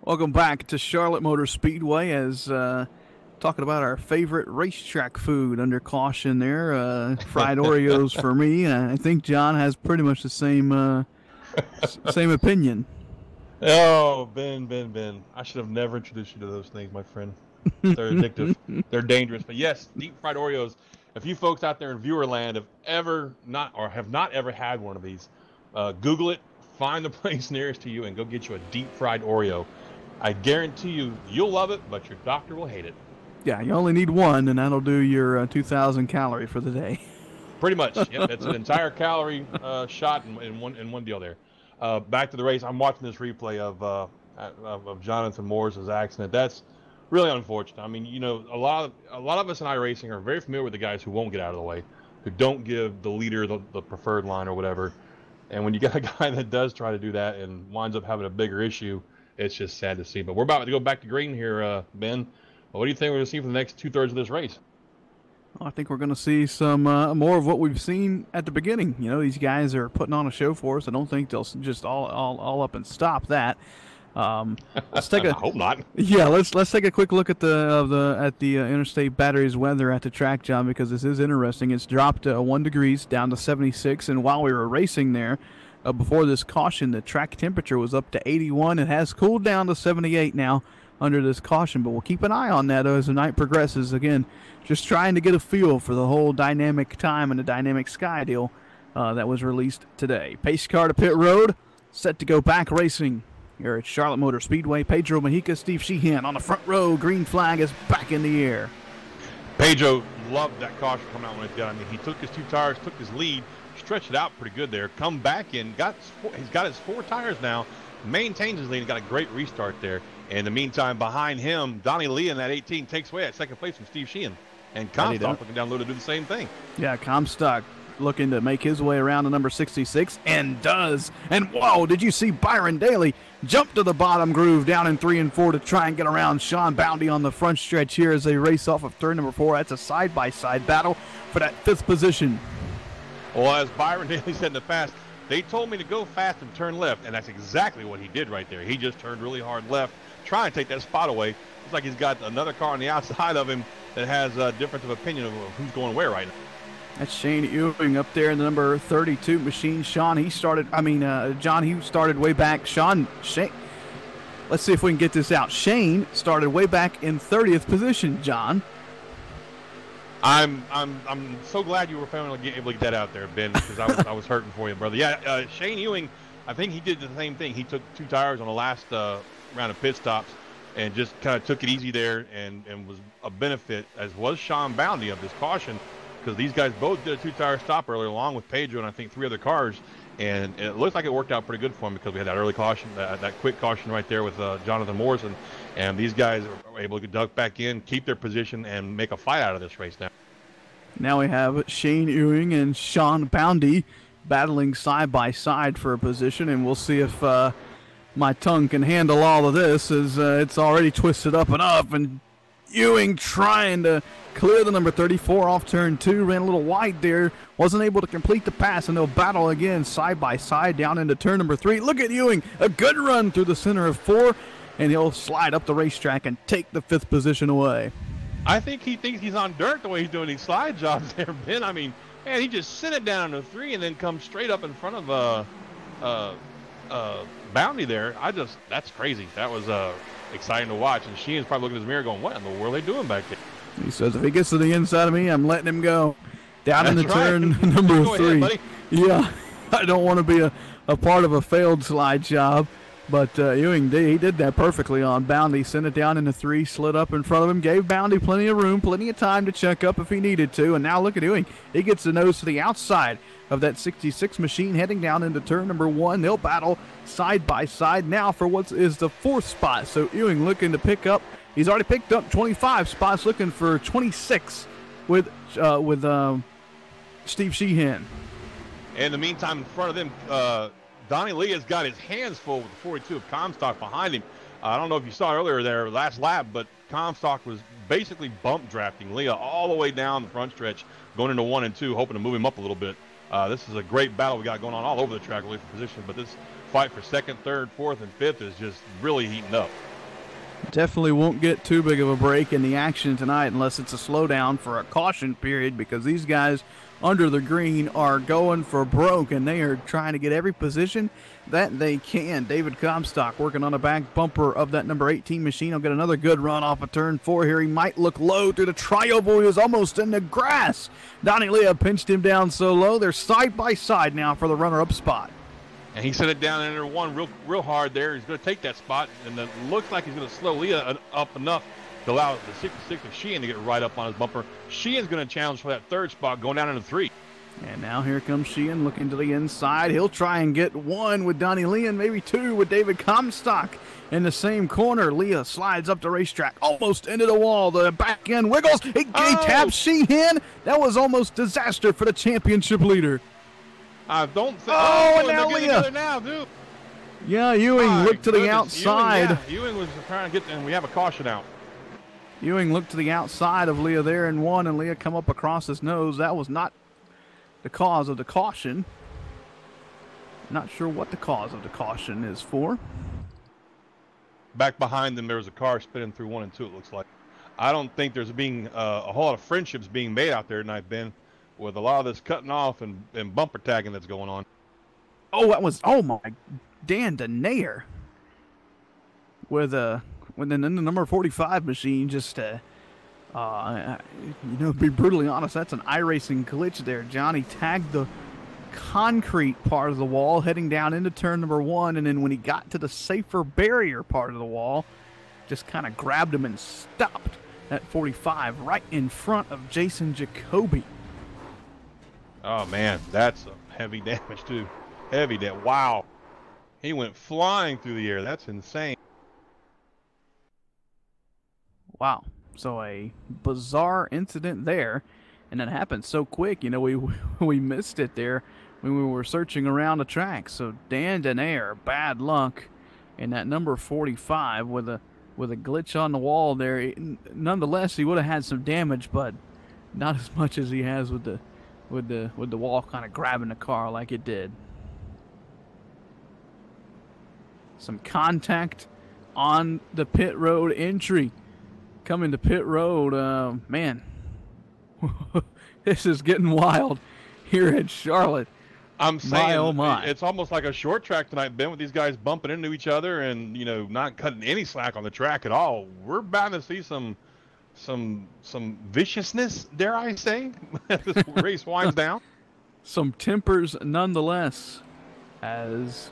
Welcome back to Charlotte Motor Speedway as talking about our favorite racetrack food under caution there. Fried Oreos for me, and I think John has pretty much the same same opinion. Oh, Ben. I should have never introduced you to those things, my friend. They're addictive. They're dangerous. But yes, deep fried Oreos. If you folks out there in viewer land have not ever had one of these, Google it, find the place nearest to you, and go get you a deep fried Oreo. I guarantee you'll love it, but your doctor will hate it. Yeah, you only need one, and that'll do your 2,000 calorie for the day. Pretty much. Yep, it's an entire calorie shot in one deal there. Back to the race. I'm watching this replay of Jonathan Morris's accident. That's really unfortunate. I mean, you know, a lot of us in iRacing are very familiar with the guys who won't get out of the way, who don't give the leader the preferred line or whatever. And when you got a guy that does try to do that and winds up having a bigger issue, it's just sad to see. But we're about to go back to green here, Ben. What do you think we're going to see for the next 2/3 of this race? Well, I think we're going to see some more of what we've seen at the beginning. You know, these guys are putting on a show for us. I don't think they'll just all up and stop that. Let's take I hope not. Yeah, let's take a quick look at the interstate batteries weather at the track, John, because this is interesting. It's dropped 1 degree down to 76, and while we were racing there before this caution, the track temperature was up to 81. It has cooled down to 78 now under this caution, but we'll keep an eye on that as the night progresses. Again, just trying to get a feel for the whole dynamic time and the dynamic sky deal that was released today. Pace car to pit road, set to go back racing here at Charlotte Motor Speedway. Pedro Mejica, Steve Sheehan on the front row. Green flag is back in the air. Pedro loved that caution coming out when it got. I mean, he took his 2 tires, took his lead, stretched it out pretty good there. Come back in, he's got his 4 tires now, maintains his lead, and got a great restart there. In the meantime, behind him, Donnie Lee in that 18 takes away at second place from Steve Sheehan. And Comstock looking down low to do the same thing. Yeah, Comstock looking to make his way around to number 66, and does. And whoa, did you see Byron Daly jump to the bottom groove down in 3 and 4 to try and get around Sean Bounty on the front stretch here as they race off of turn number 4. That's a side-by-side battle for that 5th position. Well, as Byron Daly said in the past, they told me to go fast and turn left, and that's exactly what he did right there. He just turned really hard left, trying to take that spot away. Looks like he's got another car on the outside of him that has a difference of opinion of who's going where right now. That's Shane Ewing up there in the number 32 machine. John, he started way back. let's see if we can get this out. Shane started way back in 30th position, John. I'm so glad you were finally able to get that out there, Ben, because I was hurting for you, brother. Yeah, Shane Ewing, I think he did the same thing. He took 2 tires on the last round of pit stops and just kind of took it easy there and was a benefit, as was Sean Boundy of this caution, because these guys both did a 2-tire stop earlier along with Pedro and I think 3 other cars, and it looked like it worked out pretty good for him because we had that early caution, that quick caution right there with Jonathan Morrison, and these guys were able to duck back in, keep their position, and make a fight out of this race now. Now we have Shane Ewing and Sean Boundy battling side by side for a position, and we'll see if my tongue can handle all of this, as it's already twisted up and Ewing trying to clear the number 34 off turn 2, ran a little wide there, wasn't able to complete the pass, and they'll battle again side by side down into turn number 3. Look at Ewing, a good run through the center of 4, and he'll slide up the racetrack and take the 5th position away. I think he thinks he's on dirt the way he's doing these slide jobs there, Ben. I mean, man, he just sent it down to 3 and then comes straight up in front of Bounty there. That's crazy. That was exciting to watch. And Sheen's probably looking in his mirror going, what in the world are they doing back there? He says, if he gets to the inside of me, I'm letting him go. Down in the turn number 3. Ahead, yeah, I don't want to be a part of a failed slide job. But Ewing, he did that perfectly on Boundy. Sent it down into 3, slid up in front of him, gave Boundy plenty of room, plenty of time to check up if he needed to. And now look at Ewing. He gets the nose to the outside of that 66 machine heading down into turn number 1. They'll battle side by side now for what is the 4th spot. So Ewing looking to pick up. He's already picked up 25 spots, looking for 26 with Steve Sheehan. In the meantime, in front of them, Donnie Lee has got his hands full with the 42 of Comstock behind him. I don't know if you saw earlier there last lap, but Comstock was basically bump drafting Leah all the way down the front stretch, going into 1 and 2, hoping to move him up a little bit. This is a great battle we got going on all over the track, really, for position, but this fight for 2nd, 3rd, 4th, and 5th is just really heating up. Definitely won't get too big of a break in the action tonight unless it's a slowdown for a caution period, because these guys under the green are going for broke, and they are trying to get every position that they can. David Comstock working on the back bumper of that number 18 machine. He'll get another good run off of turn 4 here. He might look low through the tri-oval. He was almost in the grass. Donnie Leah pinched him down so low. They're side by side now for the runner-up spot. And he sent it down into 1 real hard there. He's going to take that spot, and it looks like he's going to slow Leah up enough to allow the 66 of Sheehan to get right up on his bumper. Sheehan's going to challenge for that 3rd spot, going down into 3. And now here comes Sheehan looking to the inside. He'll try and get 1 with Donnie Lee and maybe 2 with David Comstock in the same corner. Leah slides up the racetrack, almost into the wall. The back end wiggles. He taps Sheehan. That was almost disaster for the championship leader. I don't think. And now they're Leah. together now, dude. Yeah, Ewing looked to the outside. Ewing was trying to get, and we have a caution out. Ewing looked to the outside of Leah there and won, and Leah come up across his nose. That was not the cause of the caution. Not sure what the cause of the caution is for. Back behind them, there was a car spinning through 1 and 2, it looks like. I don't think there's being a whole lot of friendships being made out there tonight, Ben, with a lot of this cutting off and bumper tagging that's going on. Oh, that was, Dan Denayer with the number 45 machine. Just be brutally honest, that's an iRacing glitch there. Johnny tagged the concrete part of the wall heading down into turn number 1, and then when he got to the safer barrier part of the wall, just kind of grabbed him and stopped that 45 right in front of Jason Jacoby. Oh man, that's some heavy damage too. Heavy damage. Wow. He went flying through the air. That's insane. Wow. So a bizarre incident there, and it happened so quick. We missed it there when we were searching around the track. So Dan Denayer, bad luck in that number 45 with a glitch on the wall there. Nonetheless, he would have had some damage, but not as much as he has with the wall kind of grabbing the car like it did. Some contact on the pit road entry. Coming to pit road, man, this is getting wild here at Charlotte. I'm saying, oh my. It's almost like a short track tonight, Ben, with these guys bumping into each other and, you know, not cutting any slack on the track at all. We're bound to see some viciousness, dare I say, as this race winds down. Some tempers nonetheless, as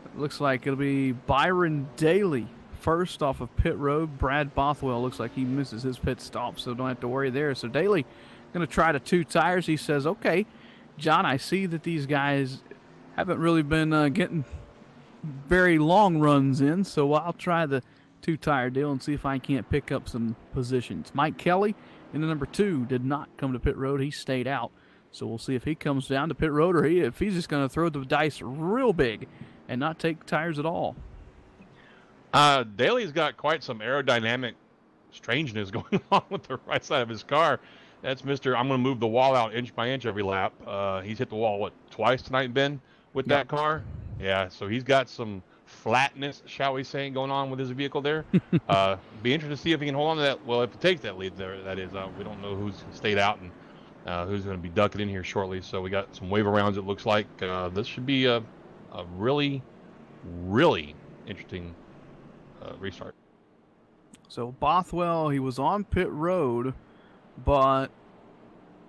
it looks like it'll be Byron Daly first off of pit road. Brad Bothwell looks like he misses his pit stop, so don't have to worry there. So Daly going to try the 2 tires. He says, okay, John, I see that these guys haven't really been getting very long runs in, so I'll try the 2-tire deal and see if I can't pick up some positions. Mike Kelly in the number 2 did not come to pit road. He stayed out. So we'll see if he comes down to pit road or if he's just going to throw the dice real big and not take tires at all. Daly's got quite some aerodynamic strangeness going on with the right side of his car. That's Mr. I'm going to move the wall out inch by inch every lap. He's hit the wall, what, twice tonight, Ben, with that car? Yeah, so he's got some flatness, shall we say, going on with his vehicle there. Be interested to see if he can hold on to that. Well, if he takes that lead there, that is. We don't know who's stayed out and who's going to be ducking in here shortly. So we got some wave arounds, it looks like. This should be a really, really interesting restart. So Bothwell, he was on pit road, but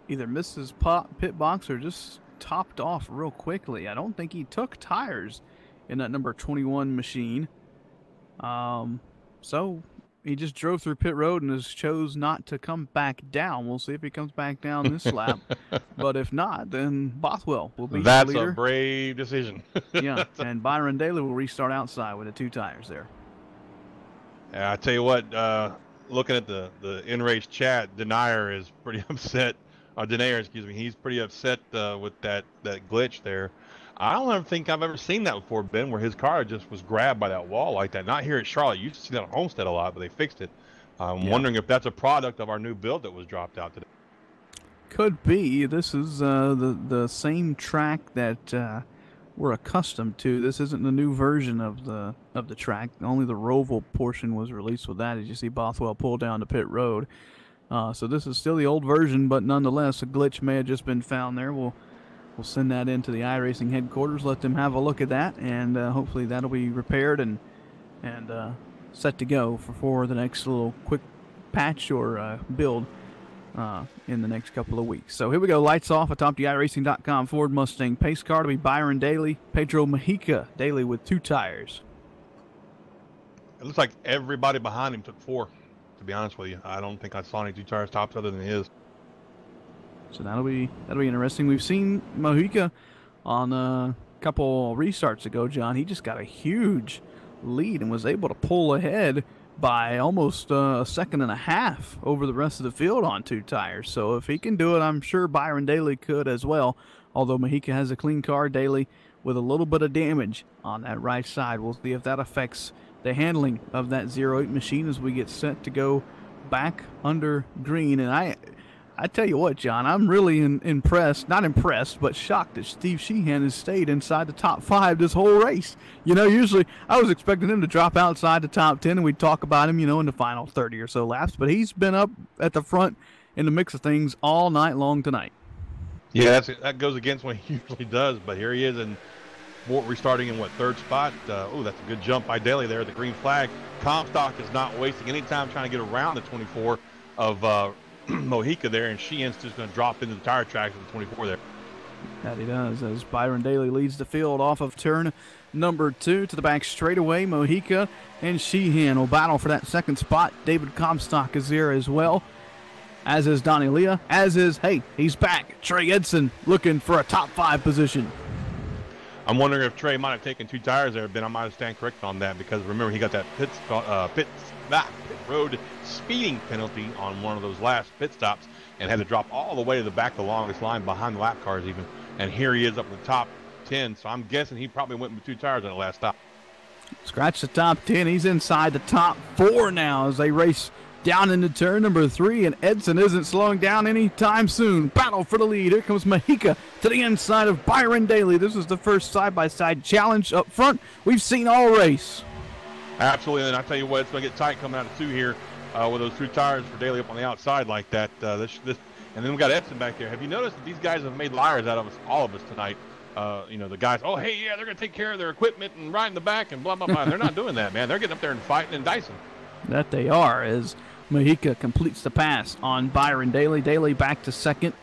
either missed his pit box or just topped off real quickly. I don't think he took tires in that number 21 machine. So he just drove through pit road and has chose not to come back down. We'll see if he comes back down this lap. But if not, then Bothwell will be the leader. That's a brave decision. Yeah, and Byron Daly will restart outside with the 2 tires there. Yeah, I tell you what, looking at the in-race chat, Denier is pretty upset. Denayer, excuse me. He's pretty upset with that glitch there. I don't think I've ever seen that before, Ben, where his car just was grabbed by that wall like that. Not here at Charlotte. You used to see that at Homestead a lot, but they fixed it. I'm wondering if that's a product of our new build that was dropped out today. Could be. This is the same track that we're accustomed to. This isn't the new version of the track. Only the Roval portion was released with that, as you see Bothwell pull down to pit road. So this is still the old version, but nonetheless, a glitch may have just been found there. We'll send that into the iRacing headquarters, let them have a look at that, and hopefully that'll be repaired and set to go for the next little quick patch or build in the next couple of weeks. So here we go, lights off atop the iRacing.com Ford Mustang pace car to be Byron Daly, Pedro Mujica. Daly with 2 tires. It looks like everybody behind him took 4, to be honest with you. I don't think I saw any 2 tires tops other than his. So that'll be interesting. We've seen Mujica on a couple restarts ago, John. He just got a huge lead and was able to pull ahead by almost a second and a half over the rest of the field on 2 tires. So if he can do it, I'm sure Byron Daly could as well. Although Mujica has a clean car, Daly with a little bit of damage on that right side. We'll see if that affects the handling of that 08 machine as we get set to go back under green. And I tell you what, John, I'm really impressed, not impressed, but shocked that Steve Sheehan has stayed inside the top 5 this whole race. You know, usually I was expecting him to drop outside the top 10 and we'd talk about him, you know, in the final 30 or so laps. But he's been up at the front in the mix of things all night long tonight. Yeah, that goes against what he usually does, but here he is in restarting in, 3rd spot? Oh, that's a good jump by Daly there at the green flag. Comstock is not wasting any time trying to get around the 24 of Mujica there, and Sheehan's just going to drop into the tire tracks with the 24 there. That he does, as Byron Daly leads the field off of turn number 2 to the back straightaway. Mujica and Sheehan will battle for that 2nd spot. David Comstock is there as well, as is Donnie Leah, as is, hey, he's back, Trey Edson, looking for a top 5 position. I'm wondering if Trey might have taken 2 tires there, Ben. I might have stand corrected on that, because remember, he got that pit road speeding penalty on one of those last pit stops and had to drop all the way to the back of the longest line behind the lap cars even. And here he is up in the top 10, so I'm guessing he probably went with 2 tires on the last stop. Scratch the top 10. He's inside the top 4 now as they race down into turn number 3, and Edson isn't slowing down anytime soon. Battle for the lead. Here comes Mujica to the inside of Byron Daly. This is the first side-by-side challenge up front we've seen all race. Absolutely, and I tell you what, it's going to get tight coming out of 2 here with those 2 tires for Daly up on the outside like that. And then we got Edson back there. Have you noticed that these guys have made liars out of us, all of us tonight? you know, the guys, oh, hey, yeah, they're going to take care of their equipment and ride in the back and blah, blah, blah. And they're not doing that, man. They're getting up there and fighting and dicing. That they are, as Mojica completes the pass on Byron Daly. Daly back to second.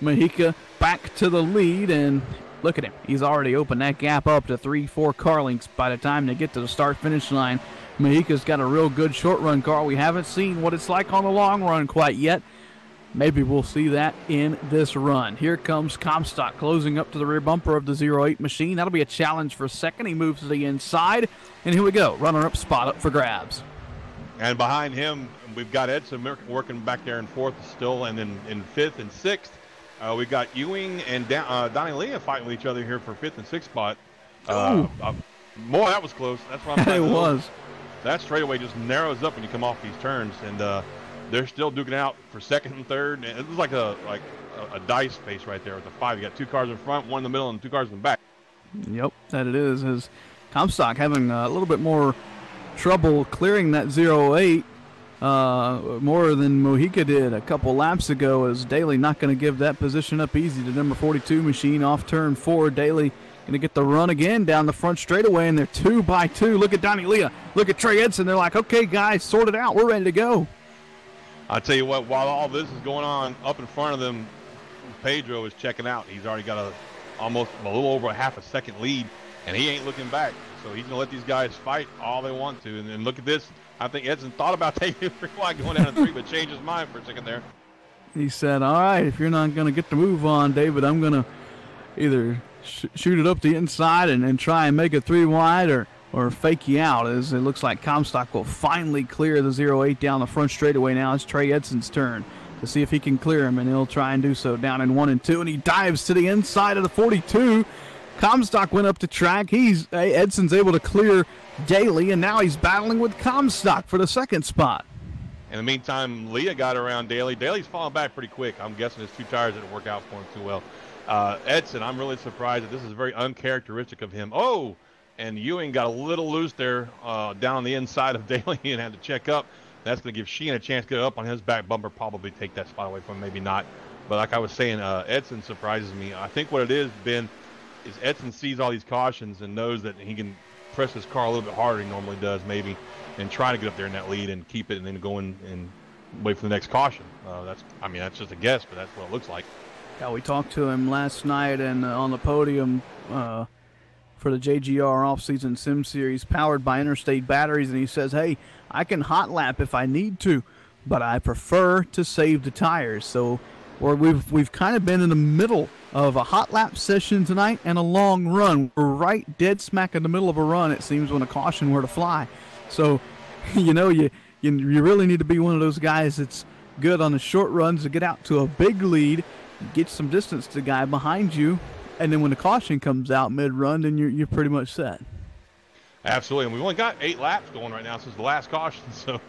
Mojica back to the lead, and look at him. He's already opened that gap up to 3-4 car lengths by the time they get to the start-finish line. Mojica's got a real good short-run car. We haven't seen what it's like on the long run quite yet. Maybe we'll see that in this run. Here comes Comstock closing up to the rear bumper of the 08 machine. That'll be a challenge for second. He moves to the inside, and here we go. Runner-up spot up for grabs. And behind him, we've got Edson working back there in fourth still, and then in fifth and sixth, we've got Ewing and Donnie Leah fighting with each other here for fifth and sixth spot. Boy, that was close. That's what I'm It was. That straightaway just narrows up when you come off these turns, and they're still duking out for second and third. And it was like a dice face right there with the five. You got two cars in front, one in the middle, and two cars in the back. Yep, that it is. As Comstock having a little bit more trouble clearing that 08 more than Mojica did a couple laps ago, as Daly not going to give that position up easy to number 42 machine off turn 4. Daly going to get the run again down the front straightaway, and they're 2 by 2. Look at Donnie Leah. Look at Trey Edson. They're like, okay, guys, sort it out. We're ready to go. I'll tell you what, while all this is going on up in front of them, Pedro is checking out. He's already got almost a little over a half a second lead, and he ain't looking back. So he's going to let these guys fight all they want to. And then look at this. I think Edson thought about taking 3 wide going down to 3, but changed his mind for a second there. He said, all right, if you're not going to get the move on, David, I'm going to either shoot it up the inside and try and make it 3 wide or fake you out, as it looks like Comstock will finally clear the 08 down the front straightaway now. It's Trey Edson's turn to see if he can clear him, and he'll try and do so down in 1 and 2, and he dives to the inside of the 42. Comstock went up the track. Edson's able to clear Daly, and now he's battling with Comstock for the second spot. In the meantime, Leah got around Daly. Daly's falling back pretty quick. I'm guessing his 2 tires didn't work out for him too well. Edson, I'm really surprised that this is very uncharacteristic of him. Oh, and Ewing got a little loose there down the inside of Daly and had to check up. That's going to give Sheehan a chance to get up on his back bumper, probably take that spot away from him, maybe not. But like I was saying, Edson surprises me. I think what it is, Ben, is Edson sees all these cautions and knows that he can press his car a little bit harder than he normally does, maybe, and try to get up there in that lead and keep it and then go in and wait for the next caution. That's just a guess, but that's what it looks like. Yeah, we talked to him last night and on the podium for the JGR off-season sim series powered by Interstate Batteries, and he says, hey, I can hot lap if I need to, but I prefer to save the tires. So we've kind of been in the middle of a hot lap session tonight and a long run. We're right dead smack in the middle of a run, it seems, when a caution were to fly. So, you really need to be one of those guys that's good on the short runs to get out to a big lead, get some distance to the guy behind you, and then when the caution comes out mid-run, then you're pretty much set. Absolutely, and we've only got 8 laps going right now since the last caution, so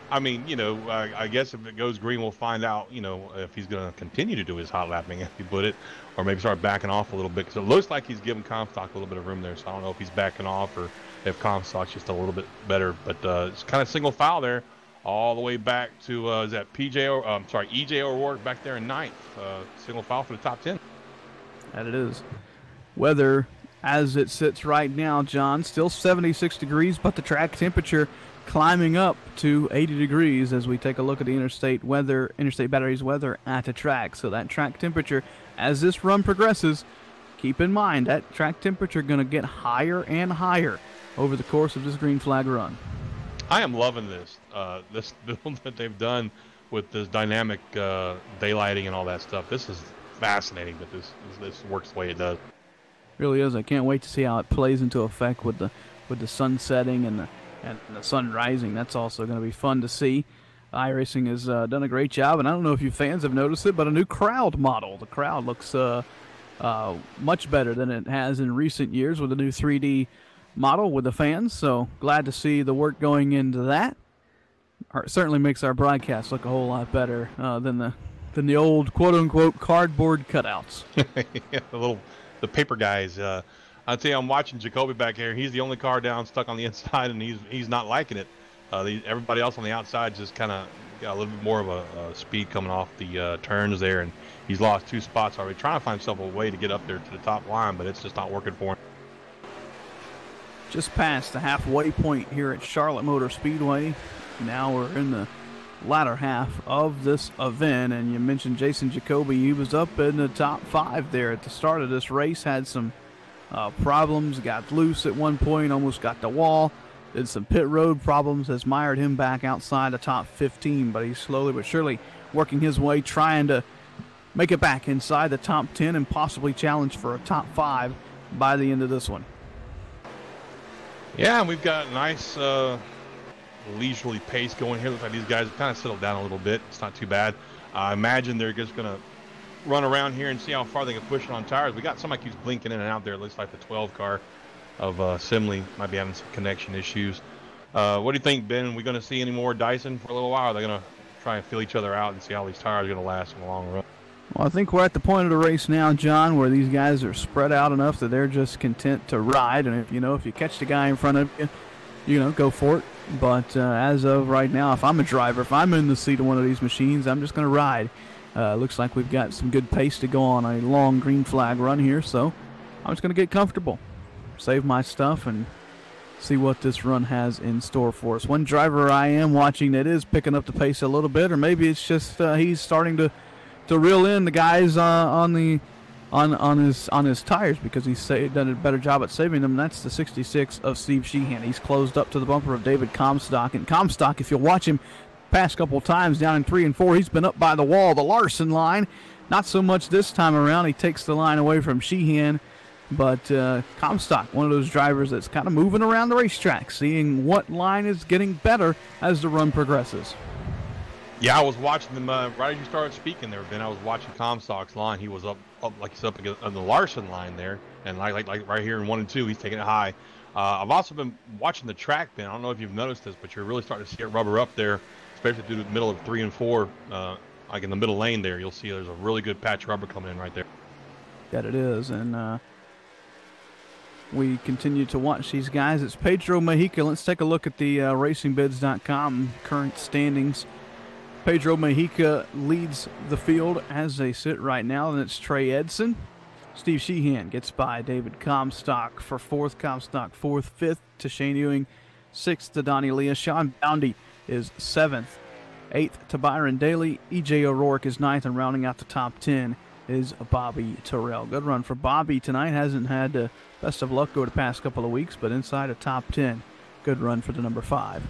I guess if it goes green, we'll find out, if he's going to continue to do his hot lapping, if he put it, or maybe start backing off a little bit, because it looks like he's giving Comstock a little bit of room there, so I don't know if he's backing off or if Comstock's just a little bit better, but it's kind of single file there all the way back to, is that EJ O'Rourke back there in 9th, single file for the top 10. That it is. Weather as it sits right now, John, still 76 degrees, but the track temperature climbing up to 80 degrees as we take a look at the Interstate Batteries weather at the track. So that track temperature, as this run progresses, keep in mind that track temperature going to get higher and higher over the course of this green flag run. I am loving this build that they've done with this dynamic daylighting and all that stuff. This is fascinating that this works the way it does. Really is. I can't wait to see how it plays into effect with the sun setting and the sun rising. That's also going to be fun to see. iRacing has done a great job, and I don't know if you fans have noticed it, but a new crowd model. The crowd looks much better than it has in recent years with a new 3D model with the fans, so glad to see the work going into that. It certainly makes our broadcast look a whole lot better than the old quote-unquote cardboard cutouts. Yeah, the paper guys. I'll tell you, I'm watching Jacoby back here. He's the only car down stuck on the inside, and he's not liking it. Everybody else on the outside just kind of got a little bit more of a speed coming off the turns there, and he's lost 2 spots already. Trying to find himself a way to get up there to the top line, but it's just not working for him. Just past the halfway point here at Charlotte Motor Speedway. Now we're in the latter half of this event, and you mentioned Jason Jacoby. He was up in the top 5 there at the start of this race, had some problems, got loose at one point, almost got the wall, did some pit road problems, has mired him back outside the top 15, but he's slowly but surely working his way, trying to make it back inside the top 10 and possibly challenge for a top 5 by the end of this one. Yeah, and we've got a nice leisurely pace going here. Looks like these guys have kind of settled down a little bit. It's not too bad. I imagine they're just going to run around here and see how far they can push it on tires. We got somebody who's blinking in and out there. It looks like the 12 car of Simley might be having some connection issues. What do you think, Ben? Are we going to see any more Dyson for a little while? Or are they going to try and feel each other out and see how these tires are going to last in the long run? Well, I think we're at the point of the race now, John, where these guys are spread out enough that they're just content to ride. And if you catch the guy in front of you, go for it. But as of right now, if I'm a driver, if I'm in the seat of one of these machines, I'm just going to ride. Looks like we've got some good pace to go on a long green flag run here, so I'm just going to get comfortable, save my stuff, and see what this run has in store for us. One driver I am watching that is picking up the pace a little bit, or maybe it's just he's starting to reel in the guys on his tires, because he's done a better job at saving them. That's the 66 of Steve Sheehan. He's closed up to the bumper of David Comstock, and Comstock, if you'll watch him past couple times down in 3 and 4, he's been up by the wall, the Larson line. Not so much this time around. He takes the line away from Sheehan, but Comstock, one of those drivers that's kind of moving around the racetrack, seeing what line is getting better as the run progresses. Yeah, I was watching them right as you started speaking there, Ben. I was watching Comstock's line. He was up like he's up on the Larson line there, and like right here in 1 and 2, he's taking it high. I've also been watching the track, Ben. I don't know if you've noticed this, but you're really starting to see it rubber up there, especially through the middle of 3 and 4, like in the middle lane there. You'll see there's a really good patch of rubber coming in right there. That it is, and we continue to watch these guys. It's Pedro Mejica. Let's take a look at the RacingBids.com current standings. Pedro Mejica leads the field as they sit right now, and it's Trey Edson. Steve Sheehan gets by David Comstock for 4th, Comstock 4th, 5th to Shane Ewing, 6th to Donnie Leah. Sean Boundy is 7th, 8th to Byron Daly. E.J. O'Rourke is 9th, and rounding out the top 10 is Bobby Terrell. Good run for Bobby tonight. Hasn't had the best of luck over the past couple of weeks, but inside a top 10. Good run for the number 5.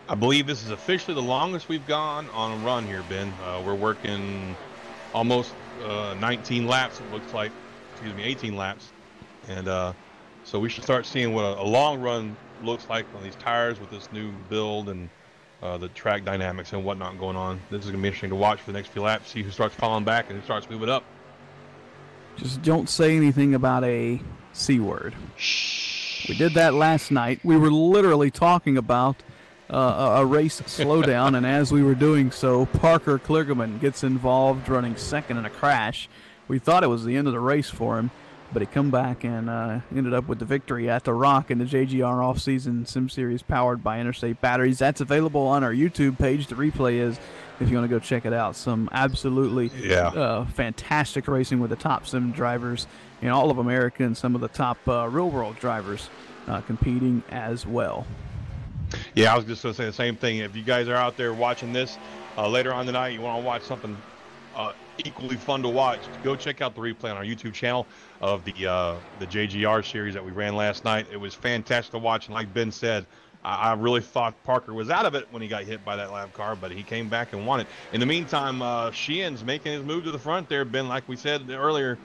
I believe this is officially the longest we've gone on a run here, Ben. We're working almost 19 laps, it looks like. 18 laps. And so we should start seeing what a long run looks like on these tires with this new build and the track dynamics and whatnot going on. This is going to be interesting to watch for the next few laps, see who starts falling back and who starts moving up. Just don't say anything about a C word. Shh. We did that last night. We were literally talking about a race slowdown, and as we were doing so, Parker Kligerman gets involved, running second in a crash. We thought it was the end of the race for him, but he come back and ended up with the victory at the Rock in the JGR off-season Sim Series powered by Interstate Batteries. That's available on our YouTube page. The replay is, if you want to go check it out. Some absolutely fantastic racing with the top Sim drivers, all of America, and some of the top real-world drivers competing as well. Yeah, I was just going to say the same thing. If you guys are out there watching this later on tonight, you want to watch something equally fun to watch, go check out the replay on our YouTube channel of the JGR series that we ran last night. It was fantastic to watch, and like Ben said, I really thought Parker was out of it when he got hit by that lap car, but he came back and won it. In the meantime, Sheehan's making his move to the front there, Ben. Like we said earlier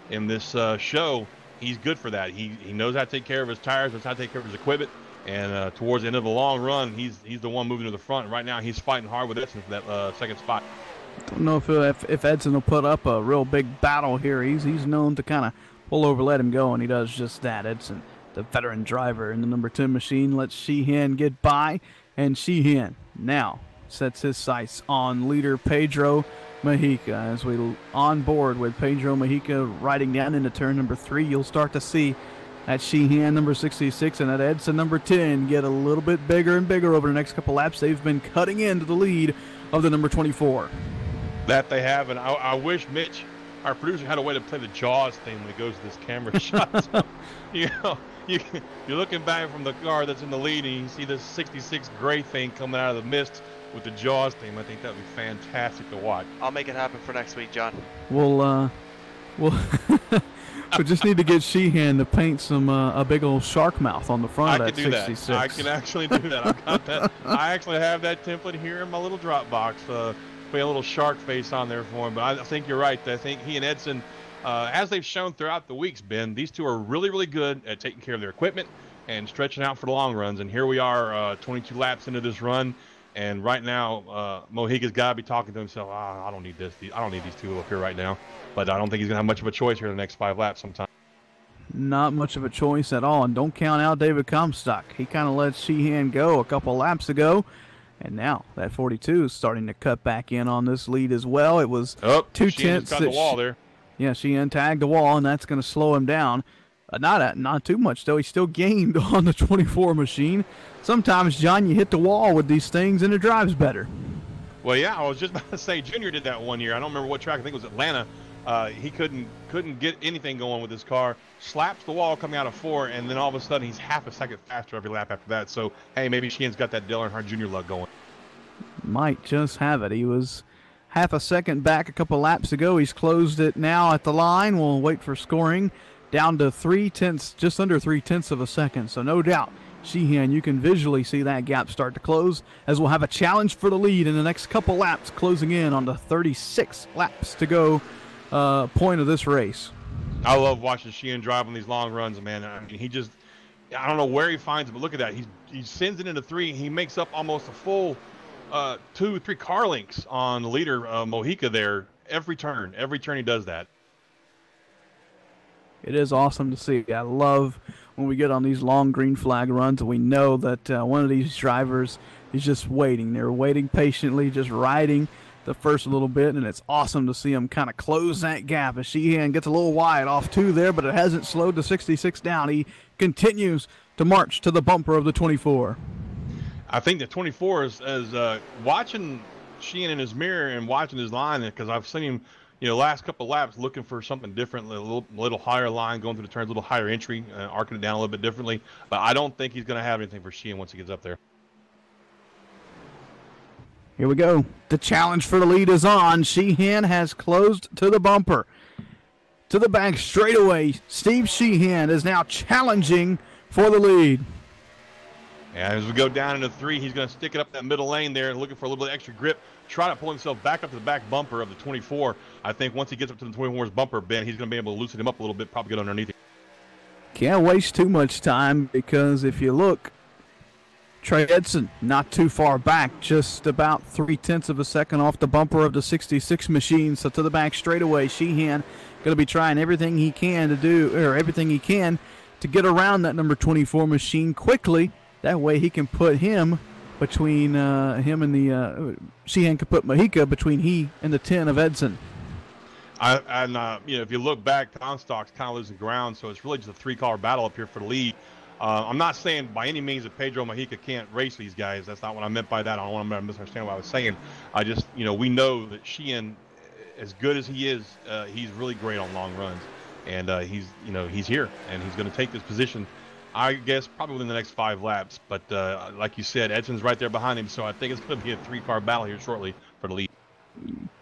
in this show, he's good for that. He knows how to take care of his tires, knows how to take care of his equipment. And towards the end of the long run, he's the one moving to the front. Right now, he's fighting hard with Edson for that second spot. Don't know if Edson will put up a real big battle here. He's known to kind of pull over, let him go, and he does just that. Edson, the veteran driver in the number 10 machine, lets Sheehan get by, and Sheehan now sets his sights on leader Pedro Mejica. As we on board with Pedro Mejica riding down into turn number 3, you'll start to see that Sheehan number 66 and that Edson number 10 get a little bit bigger and bigger over the next couple laps. They've been cutting into the lead of the number 24. That they have, and I wish Mitch, our producer, had a way to play the Jaws thing when it goes to this camera shot. So, you're looking back from the car that's in the lead, and you see this 66 gray thing coming out of the mist with the Jaws theme. I think that would be fantastic to watch. I'll make it happen for next week, John. We'll we just need to get Sheehan to paint some a big old shark mouth on the front of that 66. I can actually do that. I've got that. I actually have that template here in my little Dropbox. Put a little shark face on there for him. But I think you're right. I think he and Edson, as they've shown throughout the weeks, Ben, these two are really, really good at taking care of their equipment and stretching out for the long runs. And here we are, 22 laps into this run. And right now, Mojica's got to be talking to himself, I don't need this. I don't need these two up here right now. But I don't think he's going to have much of a choice here in the next 5 laps sometime. Not much of a choice at all. And don't count out David Comstock. He kind of let Sheehan go a couple laps ago. And now that 42 is starting to cut back in on this lead as well. It was 2 tenths. Got the wall there. Yeah, Sheehan tagged the wall, and that's going to slow him down. Not too much, though. He still gained on the 24 machine. Sometimes, John, you hit the wall with these things, and it drives better. Well, yeah, I was just about to say Junior did that one year. I don't remember what track. I think it was Atlanta. He couldn't get anything going with his car. Slaps the wall coming out of 4, and then all of a sudden he's half a second faster every lap after that. So, hey, maybe Sheehan's got that Dale Earnhardt Jr. luck going. Might just have it. He was half a second back a couple laps ago. He's closed it now at the line. We'll wait for scoring. Down to 3 tenths, just under 3 tenths of a second. So no doubt, Sheehan, you can visually see that gap start to close as we'll have a challenge for the lead in the next couple laps, closing in on the 36 laps to go point of this race. I love watching Sheehan drive on these long runs, man. I mean, I don't know where he finds it, but look at that. He sends it into 3. He makes up almost a full 2-3 car lengths on the leader, Mojica there. Every turn he does that. It is awesome to see. I love when we get on these long green flag runs and we know that one of these drivers is just waiting. They're waiting patiently, just riding the first little bit, and it's awesome to see him kind of close that gap as Sheehan gets a little wide off 2 there, but it hasn't slowed the 66 down. He continues to march to the bumper of the 24. I think the 24 is watching Sheehan in his mirror and watching his line, because I've seen him, last couple of laps looking for something different, a little higher line, going through the turns, a little higher entry, arcing it down a little bit differently. But I don't think he's going to have anything for Sheehan once he gets up there. Here we go. The challenge for the lead is on. Sheehan has closed to the bumper. To the back straightaway, Steve Sheehan is now challenging for the lead. And as we go down into 3, he's going to stick it up that middle lane there, looking for a little bit of extra grip, try to pull himself back up to the back bumper of the 24. I think once he gets up to the 24's bumper, Ben, he's going to be able to loosen him up a little bit, probably get underneath it. Can't waste too much time, because if you look, Trey Edson not too far back, just about 3 tenths of a second off the bumper of the 66 machine. So to the back straightaway, Sheehan going to be trying everything he can to get around that number 24 machine quickly. That way he can put him between him and the Sheehan can put Mojica between he and the 10 of Edson. If you look back, Comstock's kind of losing ground, so it's really just a 3-car battle up here for the lead. I'm not saying by any means that Pedro Mojica can't race these guys. That's not what I meant by that. I don't want to misunderstand what I was saying. I just, we know that Sheehan, as good as he is, he's really great on long runs, and he's here, and he's going to take this position, I guess, probably within the next 5 laps. But like you said, Edson's right there behind him, so I think it's going to be a 3-car battle here shortly for the lead.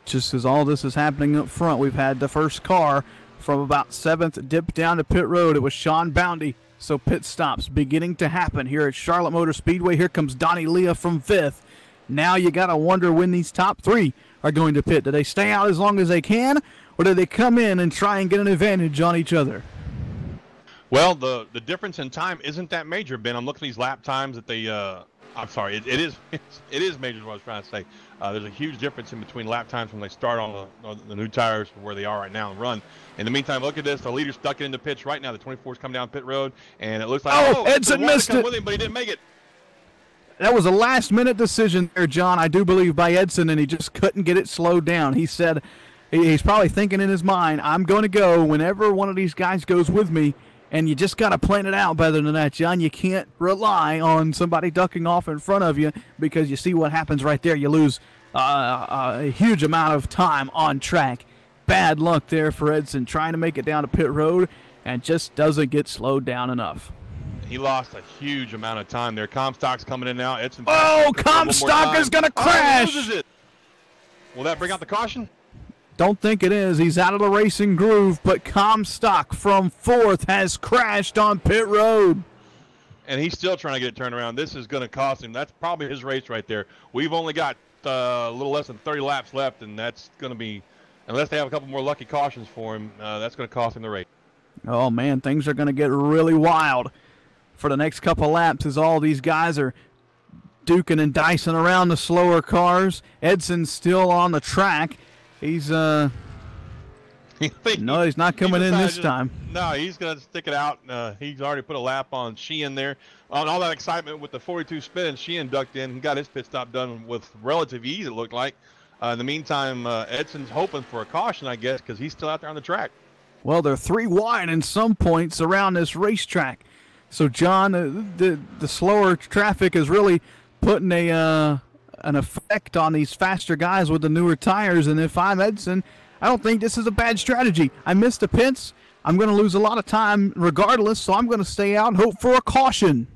Just as all this is happening up front, we've had the first car from about 7th dip down to pit road. It was Sean Boundy. So pit stops beginning to happen here at Charlotte Motor Speedway. Here comes Donnie Leah from 5th. Now you got to wonder when these top 3 are going to pit. Do they stay out as long as they can, or do they come in and try and get an advantage on each other? Well, the difference in time isn't that major, Ben. I'm looking at these lap times that they I'm sorry, it is major is what I was trying to say. There's a huge difference in between lap times when they start on the new tires to where they are right now and run. In the meantime, look at this. The leader's stuck into pitch right now. The 24's coming down pit road, and it looks like Edson missed it. With him, but he didn't make it. That was a last-minute decision there, John, I do believe, by Edson, and he just couldn't get it slowed down. He said he's probably thinking in his mind, I'm going to go whenever one of these guys goes with me, And you just got to plan it out better than that, John. You can't rely on somebody ducking off in front of you because you see what happens right there. You lose a huge amount of time on track. Bad luck there for Edson trying to make it down to pit road and just doesn't get slowed down enough. He lost a huge amount of time there. Comstock's coming in now. Edson. Oh, Comstock is going to crash. Loses it. Will that bring out the caution? Don't think it is. He's out of the racing groove, but Comstock from 4th has crashed on pit road. And he's still trying to get it turned around. This is going to cost him. That's probably his race right there. We've only got a little less than 30 laps left, and that's going to be, unless they have a couple more lucky cautions for him, that's going to cost him the race. Oh, man, things are going to get really wild for the next couple laps as all these guys are duking and dicing around the slower cars. Edson's still on the track. He's no, he's not coming in this time. No, he's going to stick it out. He's already put a lap on Sheehan there. On all that excitement with the 42 spin, Sheehan ducked in and got his pit stop done with relative ease, it looked like. In the meantime, Edson's hoping for a caution, I guess, because he's still out there on the track. Well, they're 3 wide in some points around this racetrack. So, John, the slower traffic is really putting an effect on these faster guys with the newer tires. And if I'm Edson, I don't think this is a bad strategy. I missed the pits. I'm going to lose a lot of time regardless, so I'm going to stay out and hope for a caution.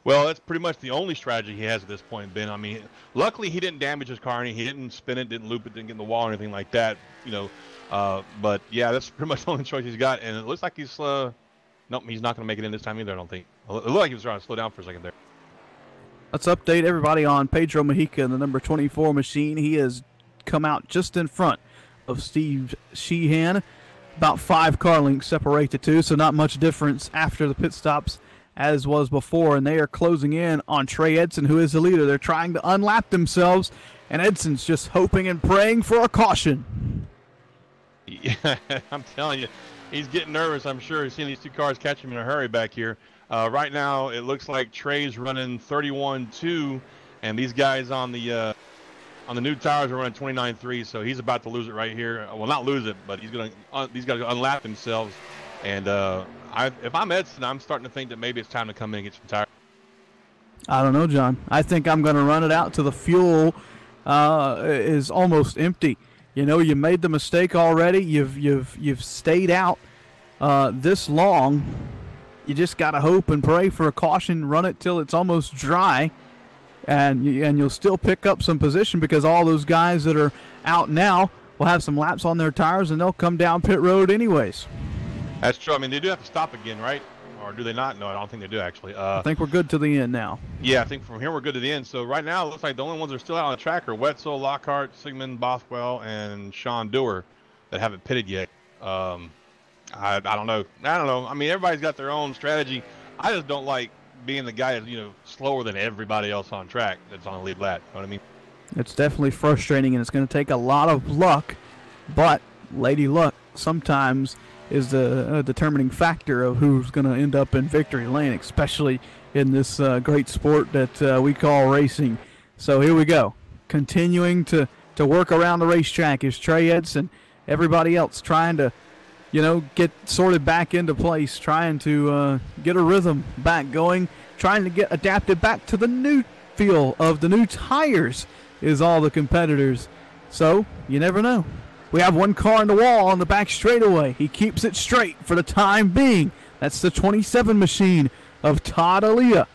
Well, that's pretty much the only strategy he has at this point, Ben. I mean, luckily he didn't damage his car, and he didn't spin it, didn't loop it, didn't get in the wall or anything like that, you know. But, yeah, that's pretty much the only choice he's got. And it looks like he's nope, he's not going to make it in this time either, I don't think. It looked like he was trying to slow down for a second there. Let's update everybody on Pedro Mejica, the number 24 machine. He has come out just in front of Steve Sheehan. About 5 car lengths separate the two, so not much difference after the pit stops as was before. And they are closing in on Trey Edson, who is the leader. They're trying to unlap themselves, and Edson's just hoping and praying for a caution. Yeah, I'm telling you, he's getting nervous, I'm sure. He's seeing these 2 cars catch him in a hurry back here. Right now, it looks like Trey's running 31.2, and these guys on the new tires are running 29.3. So he's about to lose it right here. Well, not lose it, but he's gonna these guys unlap themselves. And if I'm Edson, I'm starting to think that maybe it's time to come in and get some tires. I don't know, John. I think I'm going to run it out till the fuel is almost empty. You know, you made the mistake already. You've stayed out this long. You just got to hope and pray for a caution. Run it till it's almost dry, and you'll still pick up some position because all those guys that are out now will have some laps on their tires, and they'll come down pit road anyways. That's true. I mean, they do have to stop again, right? Or do they not? No, I don't think they do, actually. I think we're good to the end now. Yeah, I think from here we're good to the end. So right now it looks like the only ones that are still out on the track are Wetzel, Lockhart, Sigmund, Bothwell, and Sean Dewar that haven't pitted yet. I don't know. I mean, everybody's got their own strategy. I just don't like being the guy that's, you know, slower than everybody else on track that's on the lead lap. You know what I mean? It's definitely frustrating, and it's going to take a lot of luck. But Lady Luck sometimes is the determining factor of who's going to end up in victory lane, especially in this great sport that we call racing. So here we go. Continuing to work around the racetrack is Trey Edson. Everybody else trying to, you know, get sorted back into place, trying to get a rhythm back going, trying to get adapted back to the new feel of the new tires is all the competitors. So, you never know. We have 1 car in the wall on the back straightaway. He keeps it straight for the time being. That's the 27 machine of Todd Aaliyah.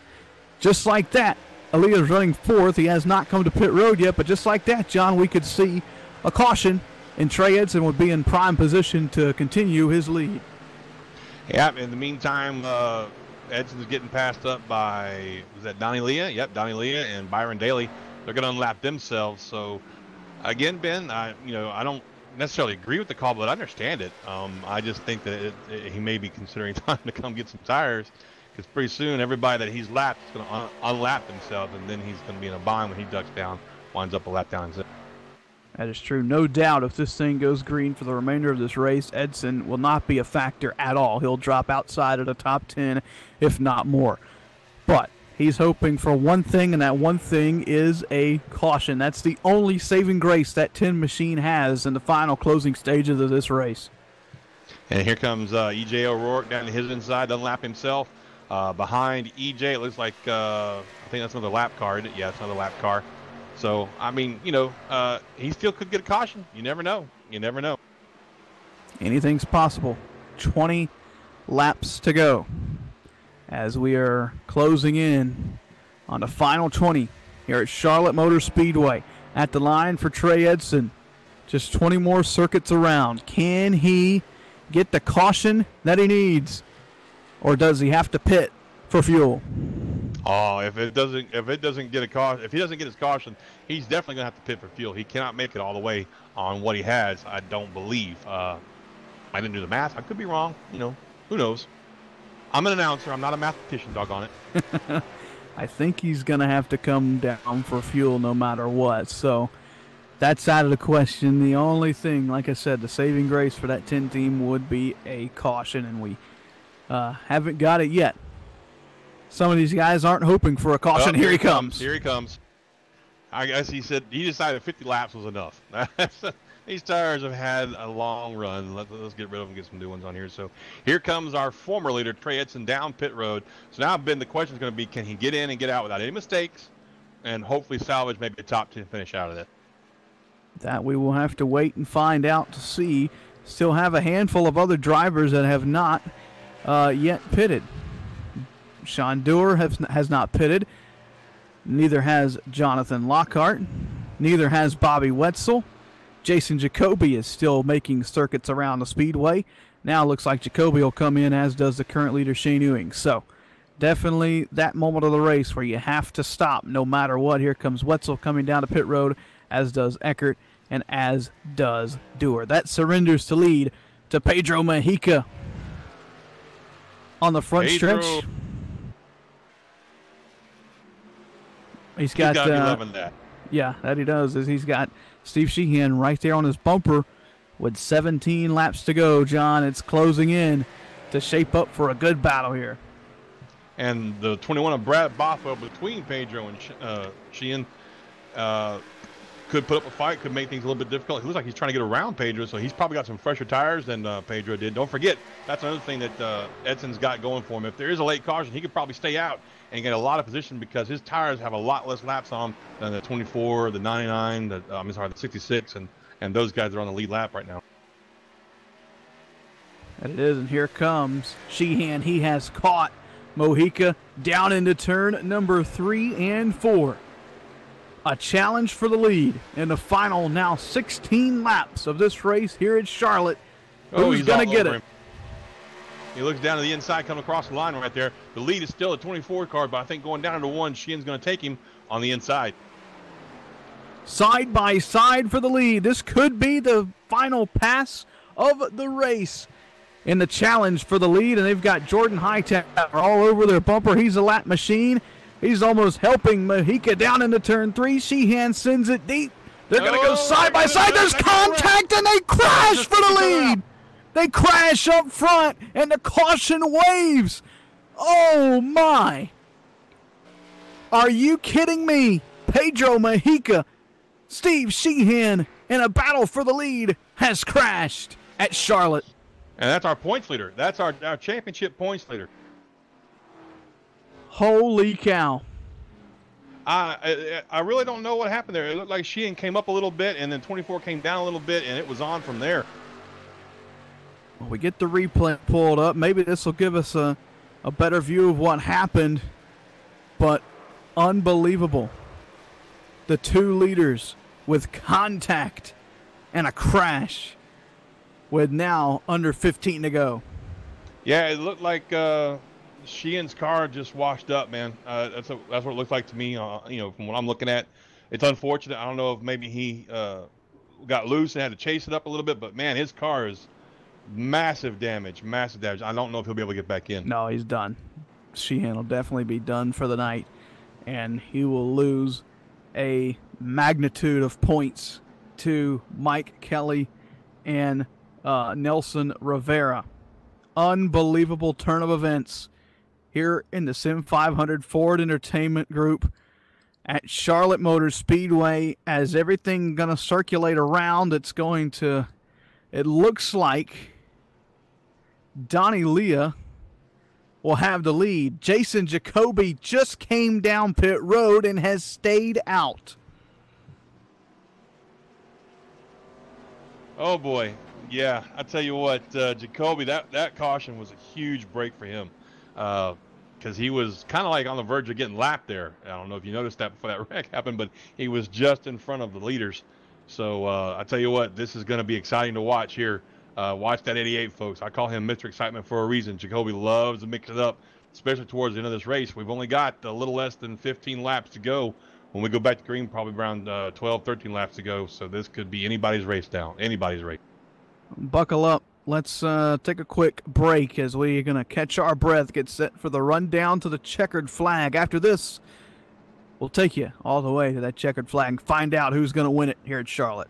Just like that, Aaliyah's running 4th. He has not come to pit road yet, but just like that, John, we could see a caution, and Trey Edson would be in prime position to continue his lead. Yeah, in the meantime, Edson's getting passed up by, was that Donnie Leah? Yep, Donnie Leah and Byron Daly. They're going to unlap themselves. So, again, Ben, I don't necessarily agree with the call, but I understand it. I just think that he may be considering time to come get some tires, because pretty soon everybody that he's lapped is going to unlap themselves, and then he's going to be in a bind when he ducks down, winds up a lap down himself. That is true. No doubt if this thing goes green for the remainder of this race, Edson will not be a factor at all. He'll drop outside of the top 10, if not more. But he's hoping for one thing, and that one thing is a caution. That's the only saving grace that 10 machine has in the final closing stages of this race. And here comes E.J. O'Rourke down to his inside, doesn't lap himself. Behind E.J., it looks like, I think that's another lap car. Yeah, it's another lap car. So, I mean, you know, he still could get a caution. You never know. You never know. Anything's possible. 20 laps to go as we are closing in on the final 20 here at Charlotte Motor Speedway. At the line for Trey Edson. Just 20 more circuits around. Can he get the caution that he needs, or does he have to pit for fuel? Oh, if he doesn't get his caution, he's definitely gonna have to pit for fuel. He cannot make it all the way on what he has. I don't believe. I didn't do the math. I could be wrong. You know, who knows? I'm an announcer. I'm not a mathematician. Doggone it. I think he's going to have to come down for fuel no matter what. So that's out of the question. The only thing, like I said, the saving grace for that 10 team would be a caution, and we haven't got it yet. Some of these guys aren't hoping for a caution. Here he comes. Here he comes. I guess he decided 50 laps was enough. These tires have had a long run. Let's get rid of them and get some new ones on here. So here comes our former leader, Trey Edson, down pit road. So now, Ben, the question is going to be, can he get in and get out without any mistakes and hopefully salvage maybe a top 10 finish out of it? That we will have to wait and find out to see. Still have a handful of other drivers that have not yet pitted. Sean Dewar has not pitted. Neither has Jonathan Lockhart. Neither has Bobby Wetzel. Jason Jacoby is still making circuits around the speedway. Now it looks like Jacoby will come in, as does the current leader, Shane Ewing. So definitely that moment of the race where you have to stop no matter what. Here comes Wetzel coming down to pit road, as does Eckert, and as does Dewar. That surrenders to lead to Pedro Mejica on the front stretch. He's got be loving that. Yeah, that he does. Is he's got Steve Sheehan right there on his bumper with 17 laps to go, John. It's closing in to shape up for a good battle here. And the 21 of Brad Bothwell between Pedro and Sheehan could put up a fight, could make things a little bit difficult. It looks like he's trying to get around Pedro, so he's probably got some fresher tires than Pedro did. Don't forget, that's another thing that Edson's got going for him. If there is a late caution, he could probably stay out and get a lot of position because his tires have a lot less laps on them than the 24, the 99, the 66, and those guys are on the lead lap right now. And it is, and here comes Sheehan. He has caught Mojica down into turn number 3 and 4. A challenge for the lead in the final now 16 laps of this race here at Charlotte. Who's going to get it? He looks down to the inside, coming across the line right there. The lead is still a 24 car, but I think going down into 1, Sheehan's going to take him on the inside. Side by side for the lead. This could be the final pass of the race in the challenge for the lead, and they've got Jordan Hightower all over their bumper. He's a lap machine. He's almost helping Mojica down into turn 3. Sheehan sends it deep. They're going to go side by side. There's contact, and they crash for the lead. They crash up front, and the caution waves. Oh, my. Are you kidding me? Pedro Mejica, Steve Sheehan, in a battle for the lead, has crashed at Charlotte. And that's our points leader. That's our championship points leader. Holy cow. I really don't know what happened there. It looked like Sheehan came up a little bit, and then 24 came down a little bit, and it was on from there. Well, we get the replay pulled up. Maybe this will give us a better view of what happened. But unbelievable. The two leaders with contact and a crash with now under 15 to go. Yeah, it looked like Sheehan's car just washed up, man. That's what it looked like to me. From what I'm looking at, it's unfortunate. I don't know if maybe he got loose and had to chase it up a little bit, but man, his car is massive damage. I don't know if he'll be able to get back in. No, he's done. Sheehan will definitely be done for the night, and he will lose a magnitude of points to Mike Kelly and Nelson Rivera. Unbelievable turn of events here in the Sim500 Ford Entertainment Group at Charlotte Motor Speedway. As everything going to circulate around, it looks like Donnie Leah will have the lead. Jason Jacoby just came down pit road and has stayed out. Oh boy, yeah. I tell you what, Jacoby, that caution was a huge break for him, because he was kind of like on the verge of getting lapped there. I don't know if you noticed that before that wreck happened, but he was just in front of the leaders. So I tell you what, this is going to be exciting to watch here. Watch that 88, folks. I call him Mr. Excitement for a reason. Jacoby loves to mix it up, especially towards the end of this race. We've only got a little less than 15 laps to go. When we go back to green, probably around 12, 13 laps to go. So this could be anybody's race down. Anybody's race. Buckle up. Let's take a quick break as we're going to catch our breath, get set for the rundown to the checkered flag. After this, we'll take you all the way to that checkered flag and find out who's going to win it here at Charlotte.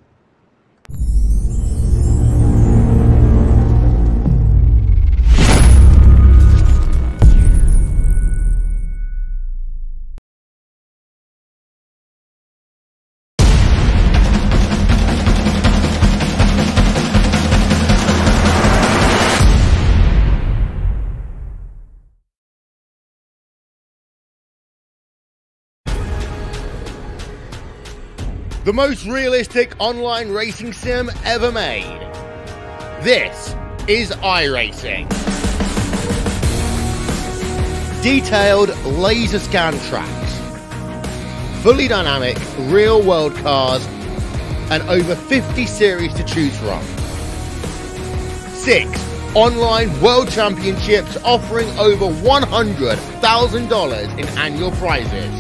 The most realistic online racing sim ever made. This is iRacing. Detailed laser scan tracks, fully dynamic real world cars, and over 50 series to choose from. 6 online world championships offering over $100,000 in annual prizes.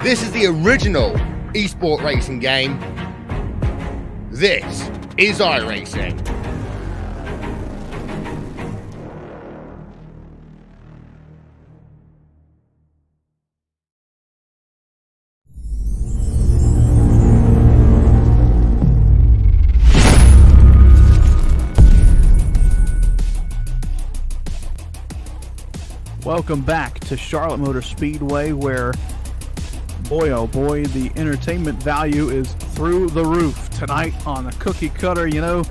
This is the original esport racing game. This is iRacing. Welcome back to Charlotte Motor Speedway, where boy, oh boy, the entertainment value is through the roof tonight on the cookie cutter. You know,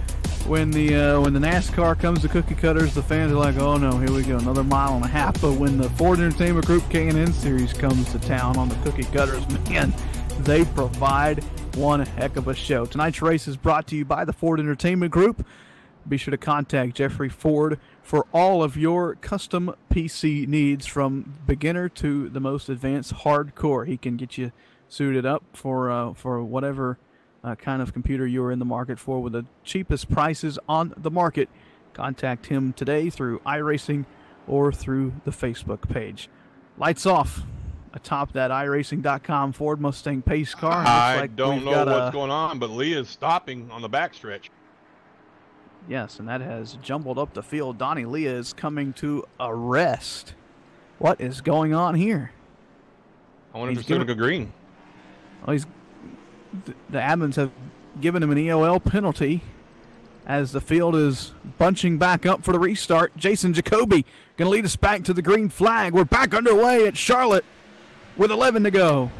when the NASCAR comes to cookie cutters, the fans are like, oh no, here we go, another mile and a half. But when the Ford Entertainment Group K&N Series comes to town on the cookie cutters, man, they provide one heck of a show. Tonight's race is brought to you by the Ford Entertainment Group. Be sure to contact Jeffrey Ford for all of your custom PC needs, from beginner to the most advanced hardcore. He can get you suited up for whatever kind of computer you're in the market for, with the cheapest prices on the market. Contact him today through iRacing or through the Facebook page. Lights off atop that iRacing.com Ford Mustang pace car. I don't know what's going on, but Leah's stopping on the backstretch. Yes, and that has jumbled up the field. Donnie Leah is coming to a rest. What is going on here? I wonder if it's going to go green. Well, the admins have given him an EOL penalty as the field is bunching back up for the restart. Jason Jacoby going to lead us back to the green flag. We're back underway at Charlotte with 11 to go.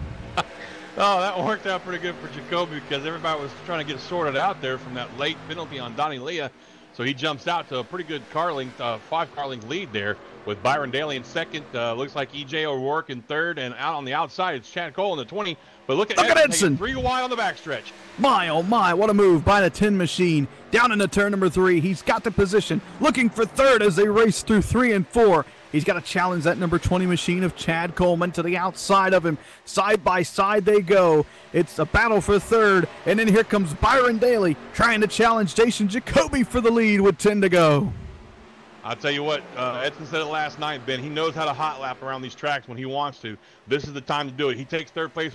Oh, that worked out pretty good for Jacoby, because everybody was trying to get sorted out there from that late penalty on Donnie Leah. So he jumps out to a pretty good car length, 5-car length lead there, with Byron Daly in second. Looks like E.J. O'Rourke in third, and out on the outside it's Chad Cole in the 20. But look at Edson. 3 wide on the backstretch. My, oh my, what a move by the 10 machine. Down into turn number 3. He's got the position, looking for third as they race through 3 and 4. He's got to challenge that number 20 machine of Chad Coleman to the outside of him. Side by side they go. It's a battle for third. And then here comes Byron Daly trying to challenge Jason Jacoby for the lead with 10 to go. I'll tell you what, Edson said it last night, Ben. He knows how to hot lap around these tracks when he wants to. This is the time to do it. He takes third place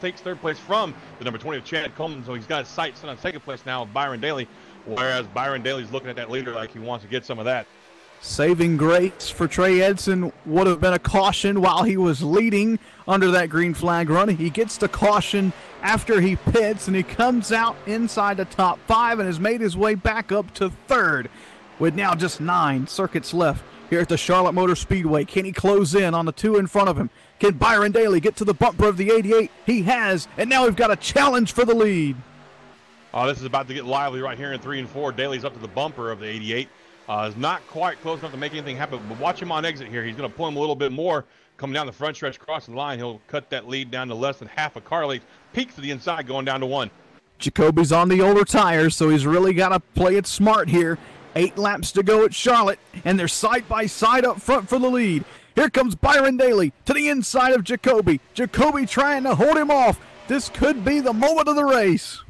takes third place from the number 20 of Chad Coleman. So he's got his sights set on second place now with Byron Daly. Whereas Byron Daly's looking at that leader like he wants to get some of that. Saving grace for Trey Edson would have been a caution while he was leading under that green flag run. He gets the caution after he pits, and he comes out inside the top 5 and has made his way back up to third with now just 9 circuits left here at the Charlotte Motor Speedway. Can he close in on the 2 in front of him? Can Byron Daly get to the bumper of the 88? He has, and now we've got a challenge for the lead. This is about to get lively right here in 3 and 4. Daly's up to the bumper of the 88. Is not quite close enough to make anything happen, but watch him on exit here. He's going to pull him a little bit more. Coming down the front stretch, crossing the line, he'll cut that lead down to less than half a car length. Peaks to the inside, going down to 1. Jacoby's on the older tires, so he's really got to play it smart here. 8 laps to go at Charlotte, and they're side by side up front for the lead. Here comes Byron Daly to the inside of Jacoby. Jacoby trying to hold him off. This could be the moment of the race.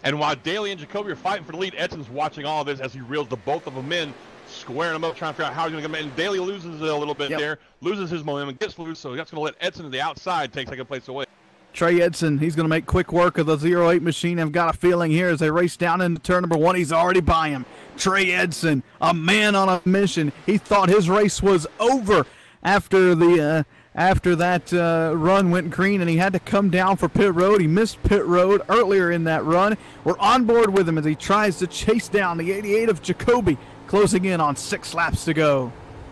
And while Daly and Jacoby are fighting for the lead, Edson's watching all of this as he reels the both of them in, squaring them up, trying to figure out how he's going to come in. And Daly loses a little bit there, loses his momentum, gets loose, so that's going to let Edson to the outside take second place away. Trey Edson, he's going to make quick work of the 08 machine. I've got a feeling here as they race down into turn number 1, he's already by him. Trey Edson, a man on a mission. He thought his race was over after that run went green, and he had to come down for pit road. He missed pit road earlier in that run. We're on board with him as he tries to chase down the 88 of Jacoby, closing in on 6 laps to go.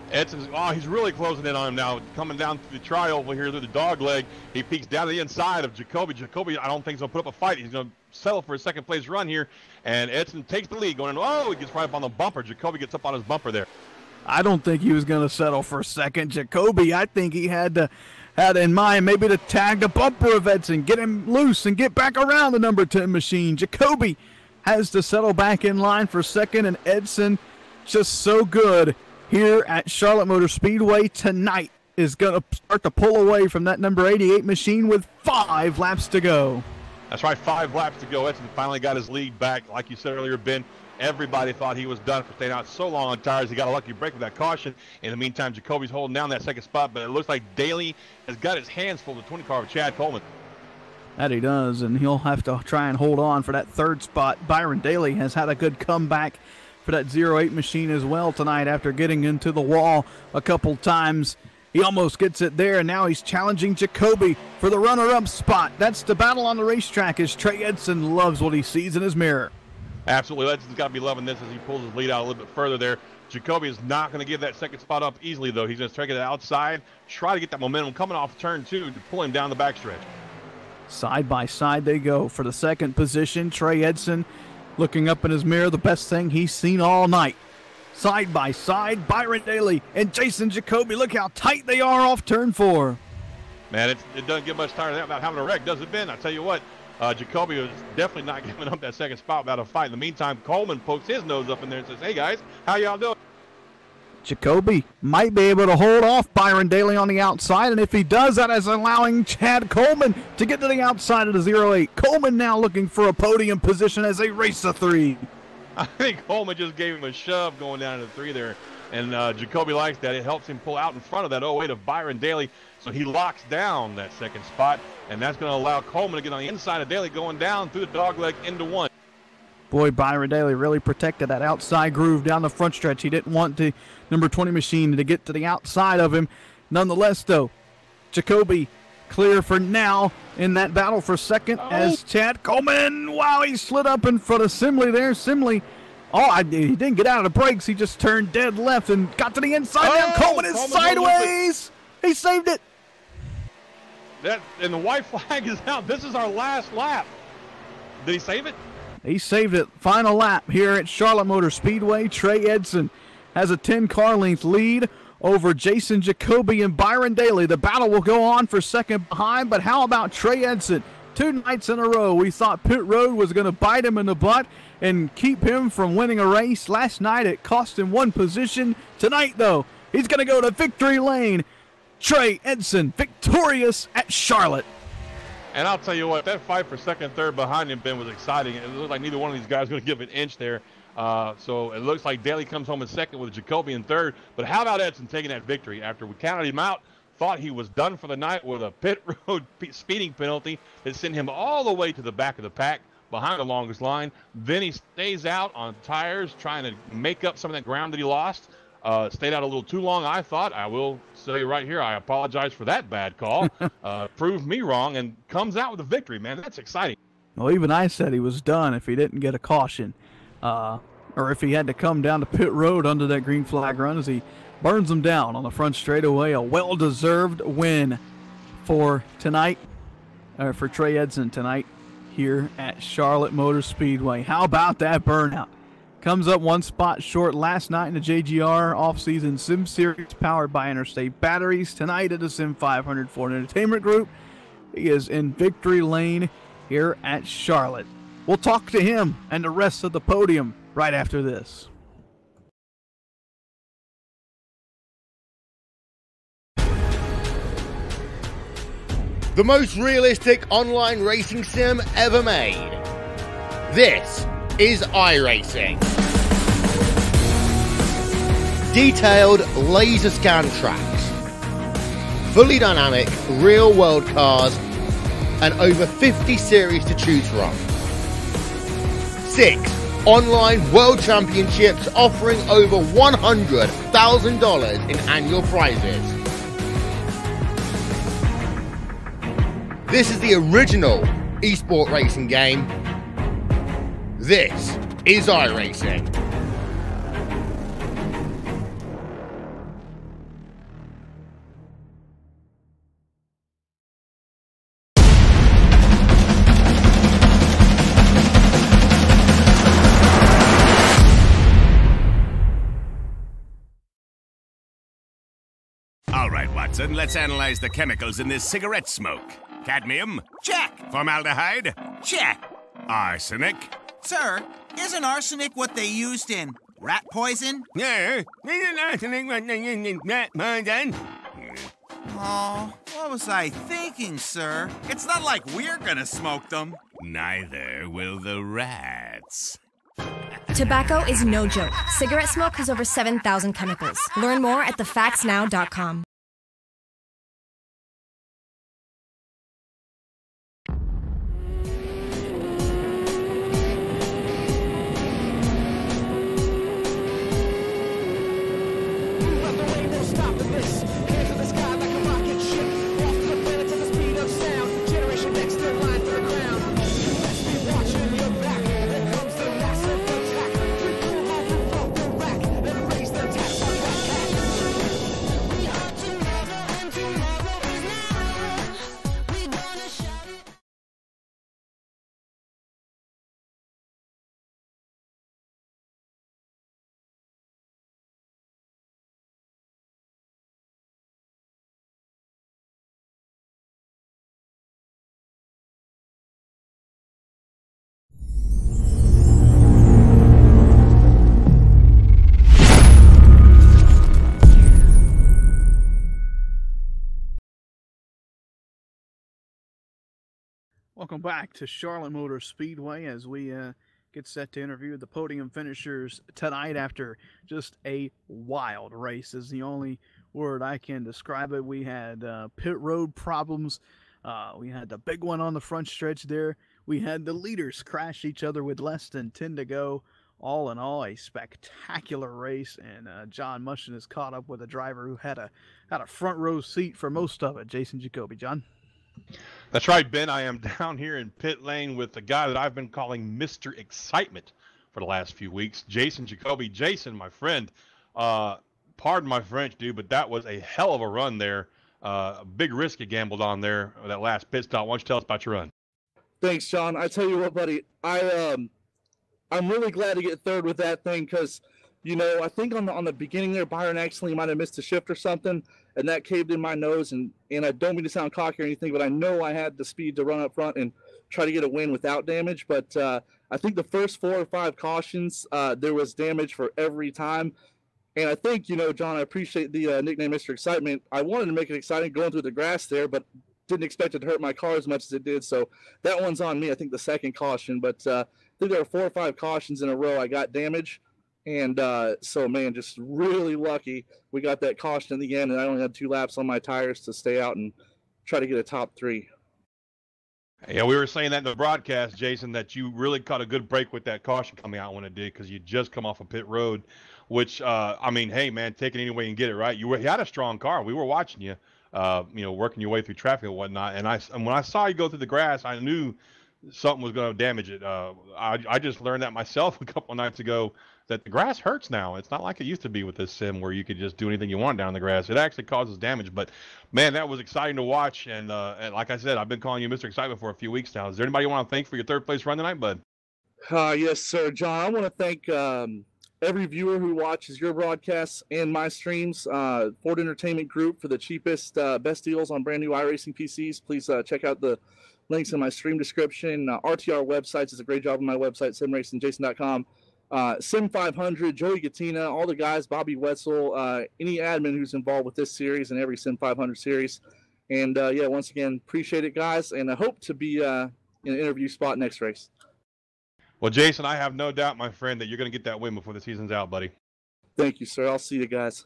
Edson's, he's really closing in on him now. Coming down through the tri over here through the dog leg, he peeks down to the inside of Jacoby. Jacoby, I don't think he's going to put up a fight. He's going to settle for a second place run here, and Edson takes the lead going in. He gets right up on the bumper. Jacoby gets up on his bumper there. I don't think he was going to settle for a second. Jacoby, I think he had in mind maybe to tag the bumper of Edson, get him loose, and get back around the number 10 machine. Jacoby has to settle back in line for second, and Edson, just so good here at Charlotte Motor Speedway tonight, is going to start to pull away from that number 88 machine with 5 laps to go. That's right, 5 laps to go. Edson finally got his lead back. Like you said earlier, Ben, everybody thought he was done for staying out so long on tires. He got a lucky break with that caution. In the meantime, Jacoby's holding down that second spot, but it looks like Daly has got his hands full of the 20 car of Chad Coleman. That he does, and he'll have to try and hold on for that 3rd spot. Byron Daly has had a good comeback for that 08 machine as well tonight after getting into the wall a couple times. He almost gets it there, and now he's challenging Jacoby for the runner-up spot. That's the battle on the racetrack as Trey Edson loves what he sees in his mirror. Absolutely. Edson's got to be loving this as he pulls his lead out a little bit further there. Jacoby is not going to give that second spot up easily, though. He's going to take it outside, try to get that momentum coming off turn 2 to pull him down the backstretch. Side by side they go for the second position. Trey Edson looking up in his mirror, the best thing he's seen all night. Side by side, Byron Daly and Jason Jacoby. Look how tight they are off turn 4. Man, it doesn't get much tired about having a wreck, does it, Ben? I tell you what, Jacoby was definitely not giving up that second spot without a fight. In the meantime, Coleman pokes his nose up in there and says, "Hey, guys, how y'all doing?" Jacoby might be able to hold off Byron Daly on the outside, and if he does, that is allowing Chad Coleman to get to the outside of the 08. Coleman now looking for a podium position as they race the 3. I think Coleman just gave him a shove going down to the 3 there, and Jacoby likes that. It helps him pull out in front of that 08 of Byron Daly, so he locks down that second spot, and that's going to allow Coleman to get on the inside of Daly going down through the dogleg into 1. Boy, Byron Daly really protected that outside groove down the front stretch. He didn't want the number 20 machine to get to the outside of him. Nonetheless, though, Jacoby clear for now in that battle for second as Chad Coleman, wow, he slid up in front of Simley there. Simley, he didn't get out of the brakes. He just turned dead left and got to the inside. Now Coleman is sideways. He saved it. And the white flag is out. This is our last lap. Did he save it? He saved it. Final lap here at Charlotte Motor Speedway. Trey Edson has a 10-car length lead over Jason Jacoby and Byron Daly. The battle will go on for second behind, but how about Trey Edson? 2 nights in a row, we thought pit road was going to bite him in the butt and keep him from winning a race. Last night, it cost him 1 position. Tonight, though, he's going to go to victory lane. Trey Edson victorious at Charlotte. And I'll tell you what, that fight for second and third behind him, Ben, was exciting. It looked like neither one of these guys was going to give an inch there. So it looks like Daly comes home in second with Jacoby in third. But how about Edson taking that victory after we counted him out, thought he was done for the night with a pit road speeding penalty that sent him all the way to the back of the pack behind the longest line. Then he stays out on tires trying to make up some of that ground that he lost. Stayed out a little too long, I thought. I will say right here, I apologize for that bad call. Proved me wrong and comes out with a victory, man. That's exciting. Well, even I said he was done if he didn't get a caution. Or if he had to come down to pit road under that green flag run as he burns him down on the front straightaway. A well-deserved win for tonight, for Trey Edson tonight here at Charlotte Motor Speedway. How about that burnout? Comes up one spot short last night in the JGR off-season Sim Series powered by Interstate Batteries. Tonight at the Sim500 Ford Entertainment Group, he is in victory lane here at Charlotte. We'll talk to him and the rest of the podium right after this. The most realistic online racing sim ever made. This is iRacing. Detailed laser scan tracks, fully dynamic real world cars, and over 50 series to choose from. 6 online world championships offering over $100,000 in annual prizes. This is the original esport racing game. This is iRacing. All right, Watson, let's analyze the chemicals in this cigarette smoke. Cadmium? Check. Formaldehyde? Check. Arsenic? Sir, isn't arsenic what they used in rat poison? Yeah, isn't arsenic what they used in rat poison? Oh, what was I thinking, sir? It's not like we're gonna smoke them. Neither will the rats. Tobacco is no joke. Cigarette smoke has over 7,000 chemicals. Learn more at thefactsnow.com. Welcome back to Charlotte Motor Speedway as we get set to interview the podium finishers tonight after just a wild race is the only word I can describe it. We had pit road problems. We had the big one on the front stretch there. We had the leaders crash each other with less than 10 to go. All in all, a spectacular race, and John Mushin has caught up with a driver who had a front row seat for most of it. Jason Jacoby. John? That's right, Ben. I am down here in pit lane with the guy that I've been calling Mr. Excitement for the last few weeks, Jason Jacoby. Jason, my friend, pardon my French, dude, but that was a hell of a run there. A big risk you gambled on there, that last pit stop. Why don't you tell us about your run? Thanks, John. I tell you what, buddy, I'm really glad to get third with that thing because, you know, I think on the beginning there, Byron actually might have missed a shift or something, and that caved in my nose. And I don't mean to sound cocky or anything, but I know I had the speed to run up front and try to get a win without damage. But I think the first 4 or 5 cautions, there was damage for every time. And I think, you know, John, I appreciate the nickname Mr. Excitement. I wanted to make it exciting going through the grass there, but didn't expect it to hurt my car as much as it did. So that one's on me, I think, the second caution. But I think there were 4 or 5 cautions in a row I got damage. And so, man, just really lucky we got that caution in the end, and I only had 2 laps on my tires to stay out and try to get a top 3. Yeah, we were saying that in the broadcast, Jason, that you really caught a good break with that caution coming out when it did because you just come off a pit road, which, I mean, hey, man, take it any way you can get it, right? You had a strong car. We were watching you, you know, working your way through traffic and whatnot. And when I saw you go through the grass, I knew something was going to damage it. I just learned that myself a couple of nights ago that the grass hurts now. It's not like it used to be with this sim where you could just do anything you want down the grass. It actually causes damage. But man, that was exciting to watch. And like I said, I've been calling you Mr. Excitement for a few weeks now. Is there anybody you want to thank for your third place run tonight, bud? Yes, sir, John. I want to thank every viewer who watches your broadcasts and my streams. Ford Entertainment Group for the cheapest, best deals on brand new iRacing PCs. Please check out the links in my stream description. RTR Websites does a great job on my website, simracingjason.com. Sim500, Joey Gattina, all the guys, Bobby Wetzel, any admin who's involved with this series and every Sim500 series. And yeah, once again, appreciate it, guys, and I hope to be in an interview spot next race. Well, Jason, I have no doubt, my friend, that you're going to get that win before the season's out, buddy. Thank you, sir. I'll see you guys.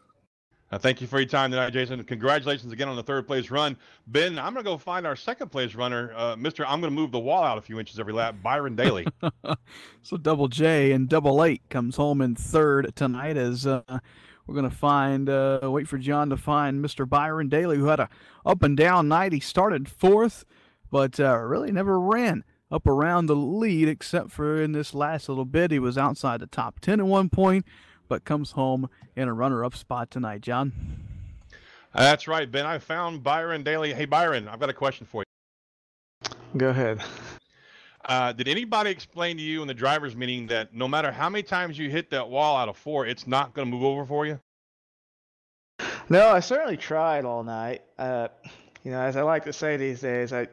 Thank you for your time tonight, Jason. Congratulations again on the third place run. Ben, I'm going to go find our second place runner, Mr. I'm going to move the wall out a few inches every lap, Byron Daly. So Double J and Double 8 comes home in third tonight as we're going to find, wait for John to find Mr. Byron Daly, who had a up and down night. He started fourth, but really never ran up around the lead except for in this last little bit. He was outside the top 10 at one point, but comes home in a runner-up spot tonight, John. That's right, Ben. I found Byron Daly. Hey, Byron, I've got a question for you. Go ahead. Did anybody explain to you in the driver's meeting that no matter how many times you hit that wall out of 4, it's not going to move over for you? No, I certainly tried all night. As I like to say these days, I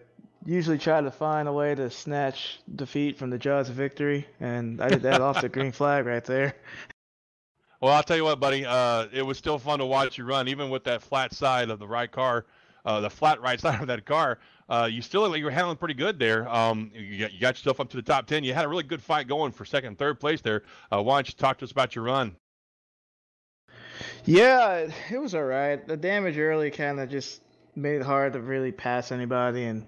usually try to find a way to snatch defeat from the jaws of victory, and I did that off the green flag right there. Well, I'll tell you what, buddy. It was still fun to watch you run, even with that flat side of the right car, the flat right side of that car. You still look like you were handling pretty good there. You got yourself up to the top 10. You had a really good fight going for second and third place there. Why don't you talk to us about your run? Yeah, it was all right. The damage early kind of just made it hard to really pass anybody, and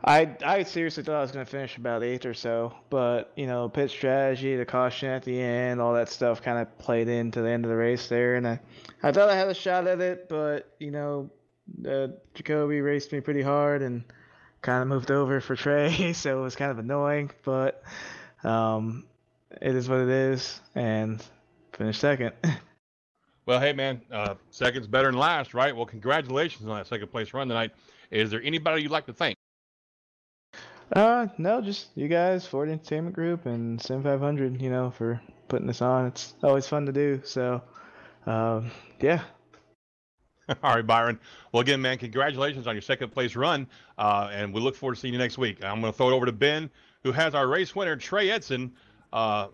I seriously thought I was going to finish about 8th or so, but, pit strategy, the caution at the end, all that stuff kind of played into the end of the race there, and I thought I had a shot at it, but, Jacoby raced me pretty hard and kind of moved over for Trey, so it was kind of annoying, but it is what it is, and finished second. Well, hey, man, second's better than last, right? Well, congratulations on that second place run tonight. Is there anybody you'd like to thank? No, just you guys, Ford Entertainment Group and Sim500, for putting this on. It's always fun to do. So, yeah. All right, Byron. Well, again, man, congratulations on your second place run. And we look forward to seeing you next week. I'm going to throw it over to Ben, who has our race winner, Trey Edson.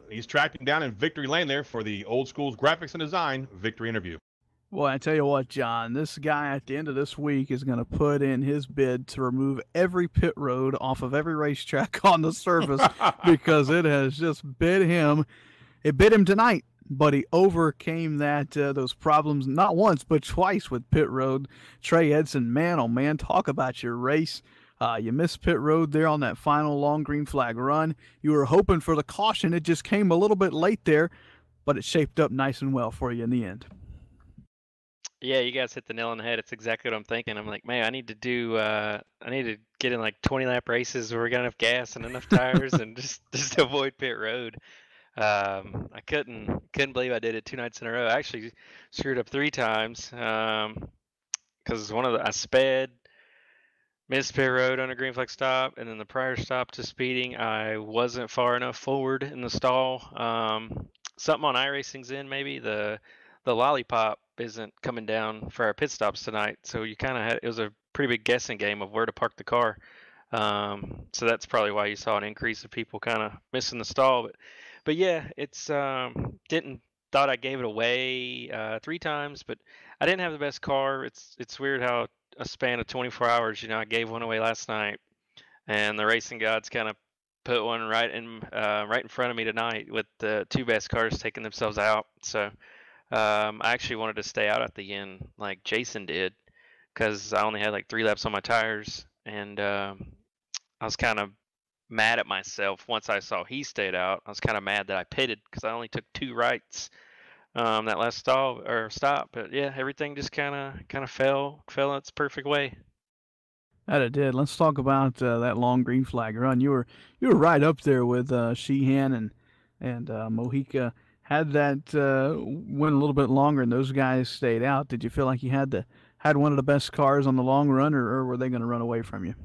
He's tracking down in victory lane there for the Old Schools Graphics and Design victory interview. Well, I tell you what, John, this guy at the end of this week is going to put in his bid to remove every pit road off of every racetrack on the surface because it has just bit him. It bit him tonight, but he overcame those problems not once but twice with pit road. Trey Edson, man, oh man, talk about your race. You missed pit road there on that final long green flag run. You were hoping for the caution. It just came a little bit late there, but it shaped up nice and well for you in the end. Yeah, you guys hit the nail on the head. It's exactly what I'm thinking. I'm like, man, I need to get in like 20 lap races where we got enough gas and enough tires and just avoid pit road. I couldn't believe I did it 2 nights in a row. I actually screwed up 3 times because I sped, missed pit road on a green flag stop, and then the prior stop to speeding, I wasn't far enough forward in the stall. Something on iRacing's in, maybe the lollipop isn't coming down for our pit stops tonight, so you kind of it was a pretty big guessing game of where to park the car. So that's probably why you saw an increase of people kind of missing the stall. But yeah, it's thought I gave it away 3 times, but I didn't have the best car. It's weird how a span of 24 hours, I gave one away last night, and the racing gods kind of put one right in front of me tonight with the 2 best cars taking themselves out. So I actually wanted to stay out at the end like Jason did because I only had like 3 laps on my tires, and I was kind of mad at myself once I saw he stayed out. I was kind of mad that I pitted because I only took 2 rights that last stop. But yeah, everything just kind of fell in its perfect way. That it did. Let's talk about that long green flag run. You were right up there with Sheehan and Mojica had that went a little bit longer and those guys stayed out, did you feel like you had one of the best cars on the long run, or were they going to run away from you?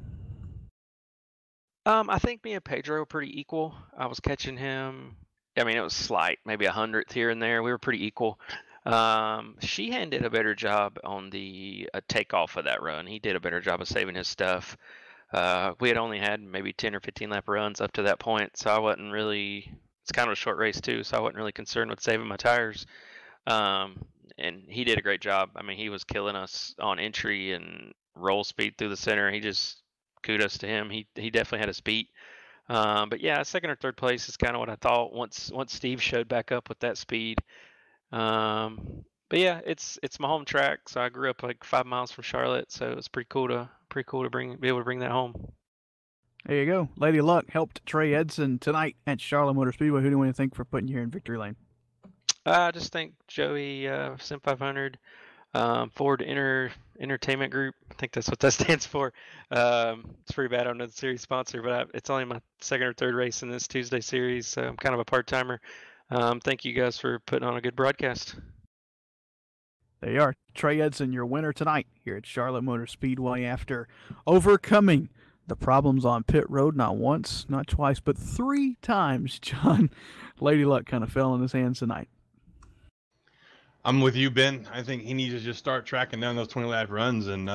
I think me and Pedro were pretty equal. I was catching him. I mean, it was slight, maybe 100th here and there. We were pretty equal. Sheehan did a better job on the takeoff of that run. He did a better job of saving his stuff. We had only had maybe 10 or 15 lap runs up to that point, so I wasn't really. It's kind of a short race too, so I wasn't really concerned with saving my tires. And he did a great job. I mean, he was killing us on entry and roll speed through the center. He just kudos to him. He definitely had a speed. But yeah, second or third place is kind of what I thought once Steve showed back up with that speed. But yeah, it's my home track, so I grew up like 5 miles from Charlotte, so it's pretty cool to be able to bring that home. There you go. Lady Luck helped Trey Edson tonight at Charlotte Motor Speedway. Who do you want to thank for putting you here in victory lane? I just thank Joey, Sim500, Ford Entertainment Group. I think that's what that stands for. It's pretty bad. I'm not the series sponsor, but it's only my second or third race in this Tuesday series, so I'm kind of a part-timer. Thank you guys for putting on a good broadcast. There you are. Trey Edson, your winner tonight here at Charlotte Motor Speedway after overcoming the problems on pit road, not once, not twice, but 3 times. John, Lady Luck kind of fell in his hands tonight. I'm with you, Ben. I think he needs to just start tracking down those 20-lap runs and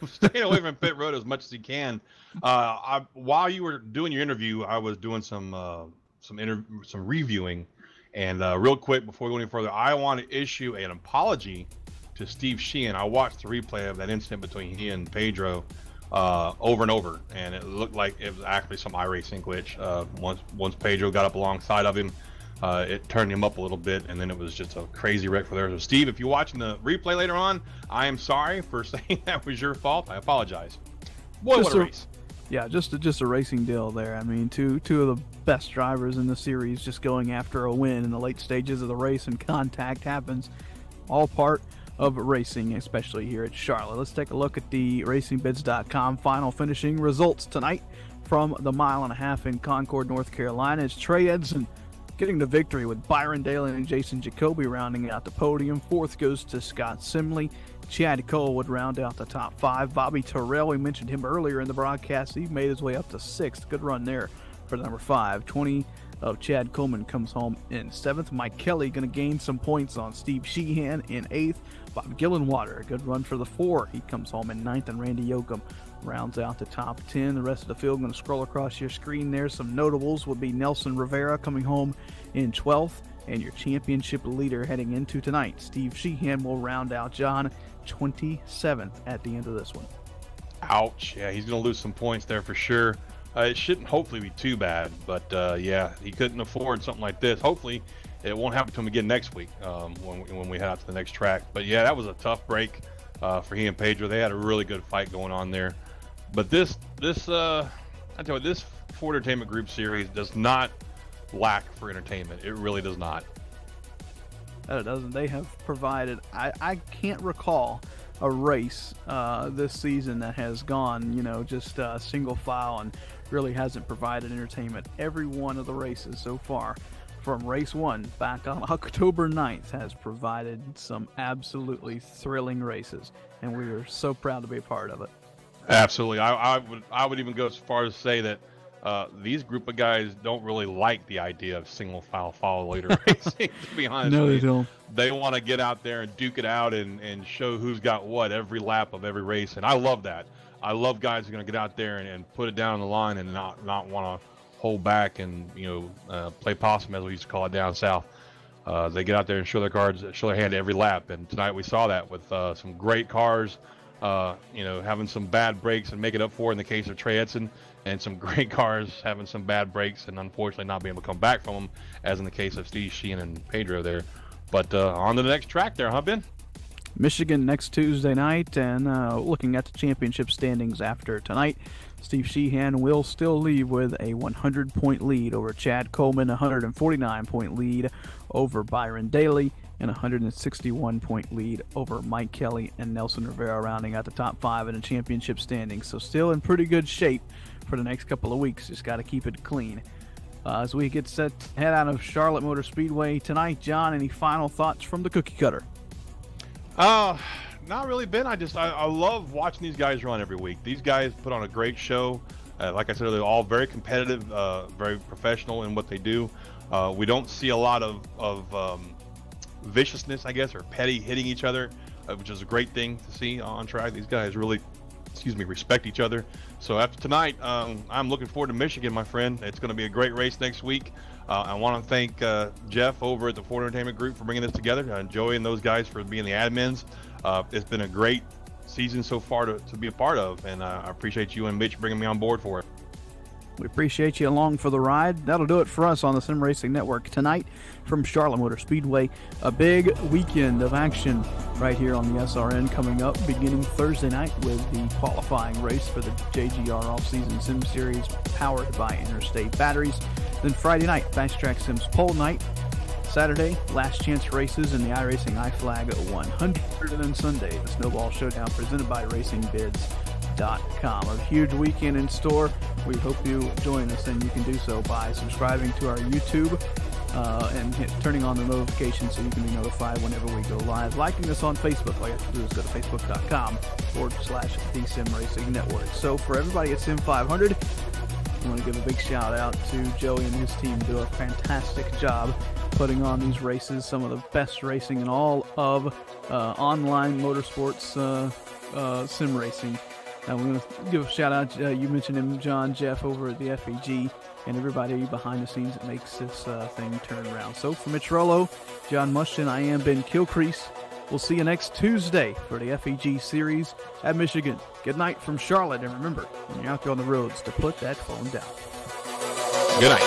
staying away from pit road as much as he can. While you were doing your interview, I was doing some reviewing. And real quick, before we go any further, I want to issue an apology to Steve Sheehan. I watched the replay of that incident between he and Pedro over and over, and it looked like it was actually some iRacing glitch. Once Pedro got up alongside of him, it turned him up a little bit, and then it was just a crazy wreck for there. So Steve, if you're watching the replay later on, I am sorry for saying that was your fault. I apologize. Boy, what a race. Yeah, just a racing deal there. I mean, two of the best drivers in the series just going after a win in the late stages of the race, and contact happens. All part of racing, especially here at Charlotte. Let's take a look at the RacingBids.com final finishing results tonight from the 1.5 mile in Concord, North Carolina. It's Trey Edson getting the victory with Byron Daly and Jason Jacoby rounding out the podium. 4th goes to Scott Simley. Chad Cole would round out the top 5. Bobby Terrell, we mentioned him earlier in the broadcast. He made his way up to 6th. Good run there for number 5. 20 of Chad Coleman comes home in 7th. Mike Kelly going to gain some points on Steve Sheehan in 8th. Bob Gillenwater, a good run for the 4. He comes home in 9th, and Randy Yoakum rounds out the top 10. The rest of the field going to scroll across your screen there. Some notables would be Nelson Rivera coming home in 12th, and your championship leader heading into tonight, Steve Sheehan, will round out John 27th at the end of this one. Ouch. Yeah, he's going to lose some points there for sure. It shouldn't hopefully be too bad, but yeah, he couldn't afford something like this. Hopefully it won't happen to him again next week when we head out to the next track. But yeah, that was a tough break for he and Pedro. They had a really good fight going on there. But I tell you what, this Ford Entertainment Group series does not lack for entertainment. It really does not. It doesn't. They have provided, I can't recall a race this season that has gone, just single file and really hasn't provided entertainment. Every one of the races so far, from race 1 back on October 9th, has provided some absolutely thrilling races, and we are so proud to be a part of it. Absolutely. I would even go as far as to say that these group of guys don't really like the idea of single file follow leader racing, to be honest. No, they don't. They want to get out there and duke it out and show who's got what every lap of every race, and I love that. I love guys who are going to get out there and put it down on the line and not want to hold back and play possum, as we used to call it down south. They get out there and show their cards, show their hand every lap, and tonight we saw that with some great cars, having some bad breaks and make it up for in the case of Trey Edson, and some great cars having some bad breaks and unfortunately not being able to come back from them, as in the case of Steve Sheehan and Pedro there. But on to the next track there, huh, Ben? Michigan next Tuesday night, and looking at the championship standings after tonight, Steve Sheehan will still leave with a 100-point lead over Chad Coleman, a 149-point lead over Byron Daly, and a 161-point lead over Mike Kelly and Nelson Rivera, rounding out the top 5 in the championship standings. So still in pretty good shape for the next couple of weeks. Just got to keep it clean. as we get set to head out of Charlotte Motor Speedway tonight. John, any final thoughts from the cookie cutter? Not really, Ben. I love watching these guys run every week. These guys put on a great show. Like I said, they're all very competitive, very professional in what they do. We don't see a lot of viciousness, I guess, or petty hitting each other, which is a great thing to see on track. These guys really, respect each other. So after tonight, I'm looking forward to Michigan, my friend. It's going to be a great race next week. I want to thank Jeff over at the Ford Entertainment Group for bringing this together, and Joey and those guys for being the admins. It's been a great season so far to be a part of, and I appreciate you and Mitch bringing me on board for it. We appreciate you along for the ride. That'll do it for us on the Sim Racing Network tonight from Charlotte Motor Speedway. A big weekend of action right here on the SRN coming up, beginning Thursday night with the qualifying race for the JGR Off-Season Sim Series powered by Interstate Batteries. Then Friday night, Fast Track Sims Pole Night. Saturday, last chance races in the iRacing iFlag 100. And then Sunday, the Snowball Showdown presented by RacingBids.com. A huge weekend in store. We hope you join us, and you can do so by subscribing to our YouTube and turning on the notifications so you can be notified whenever we go live. Liking us on Facebook. All you have to do is go to facebook.com/The Sim Racing Network. So for everybody at Sim500, I want to give a big shout out to Joey and his team. Do a fantastic job putting on these races, some of the best racing in all of online motorsports sim racing. And we're going to give a shout out, you mentioned him, John, Jeff over at the F.E.G, and everybody behind the scenes that makes this thing turn around. So for Mitch Rollo, John Mushton, I am Ben Kilcrease. We'll see you next Tuesday for the F.E.G series at Michigan. Good night from Charlotte, and remember, when you're out there on the roads, to put that phone down. Good night.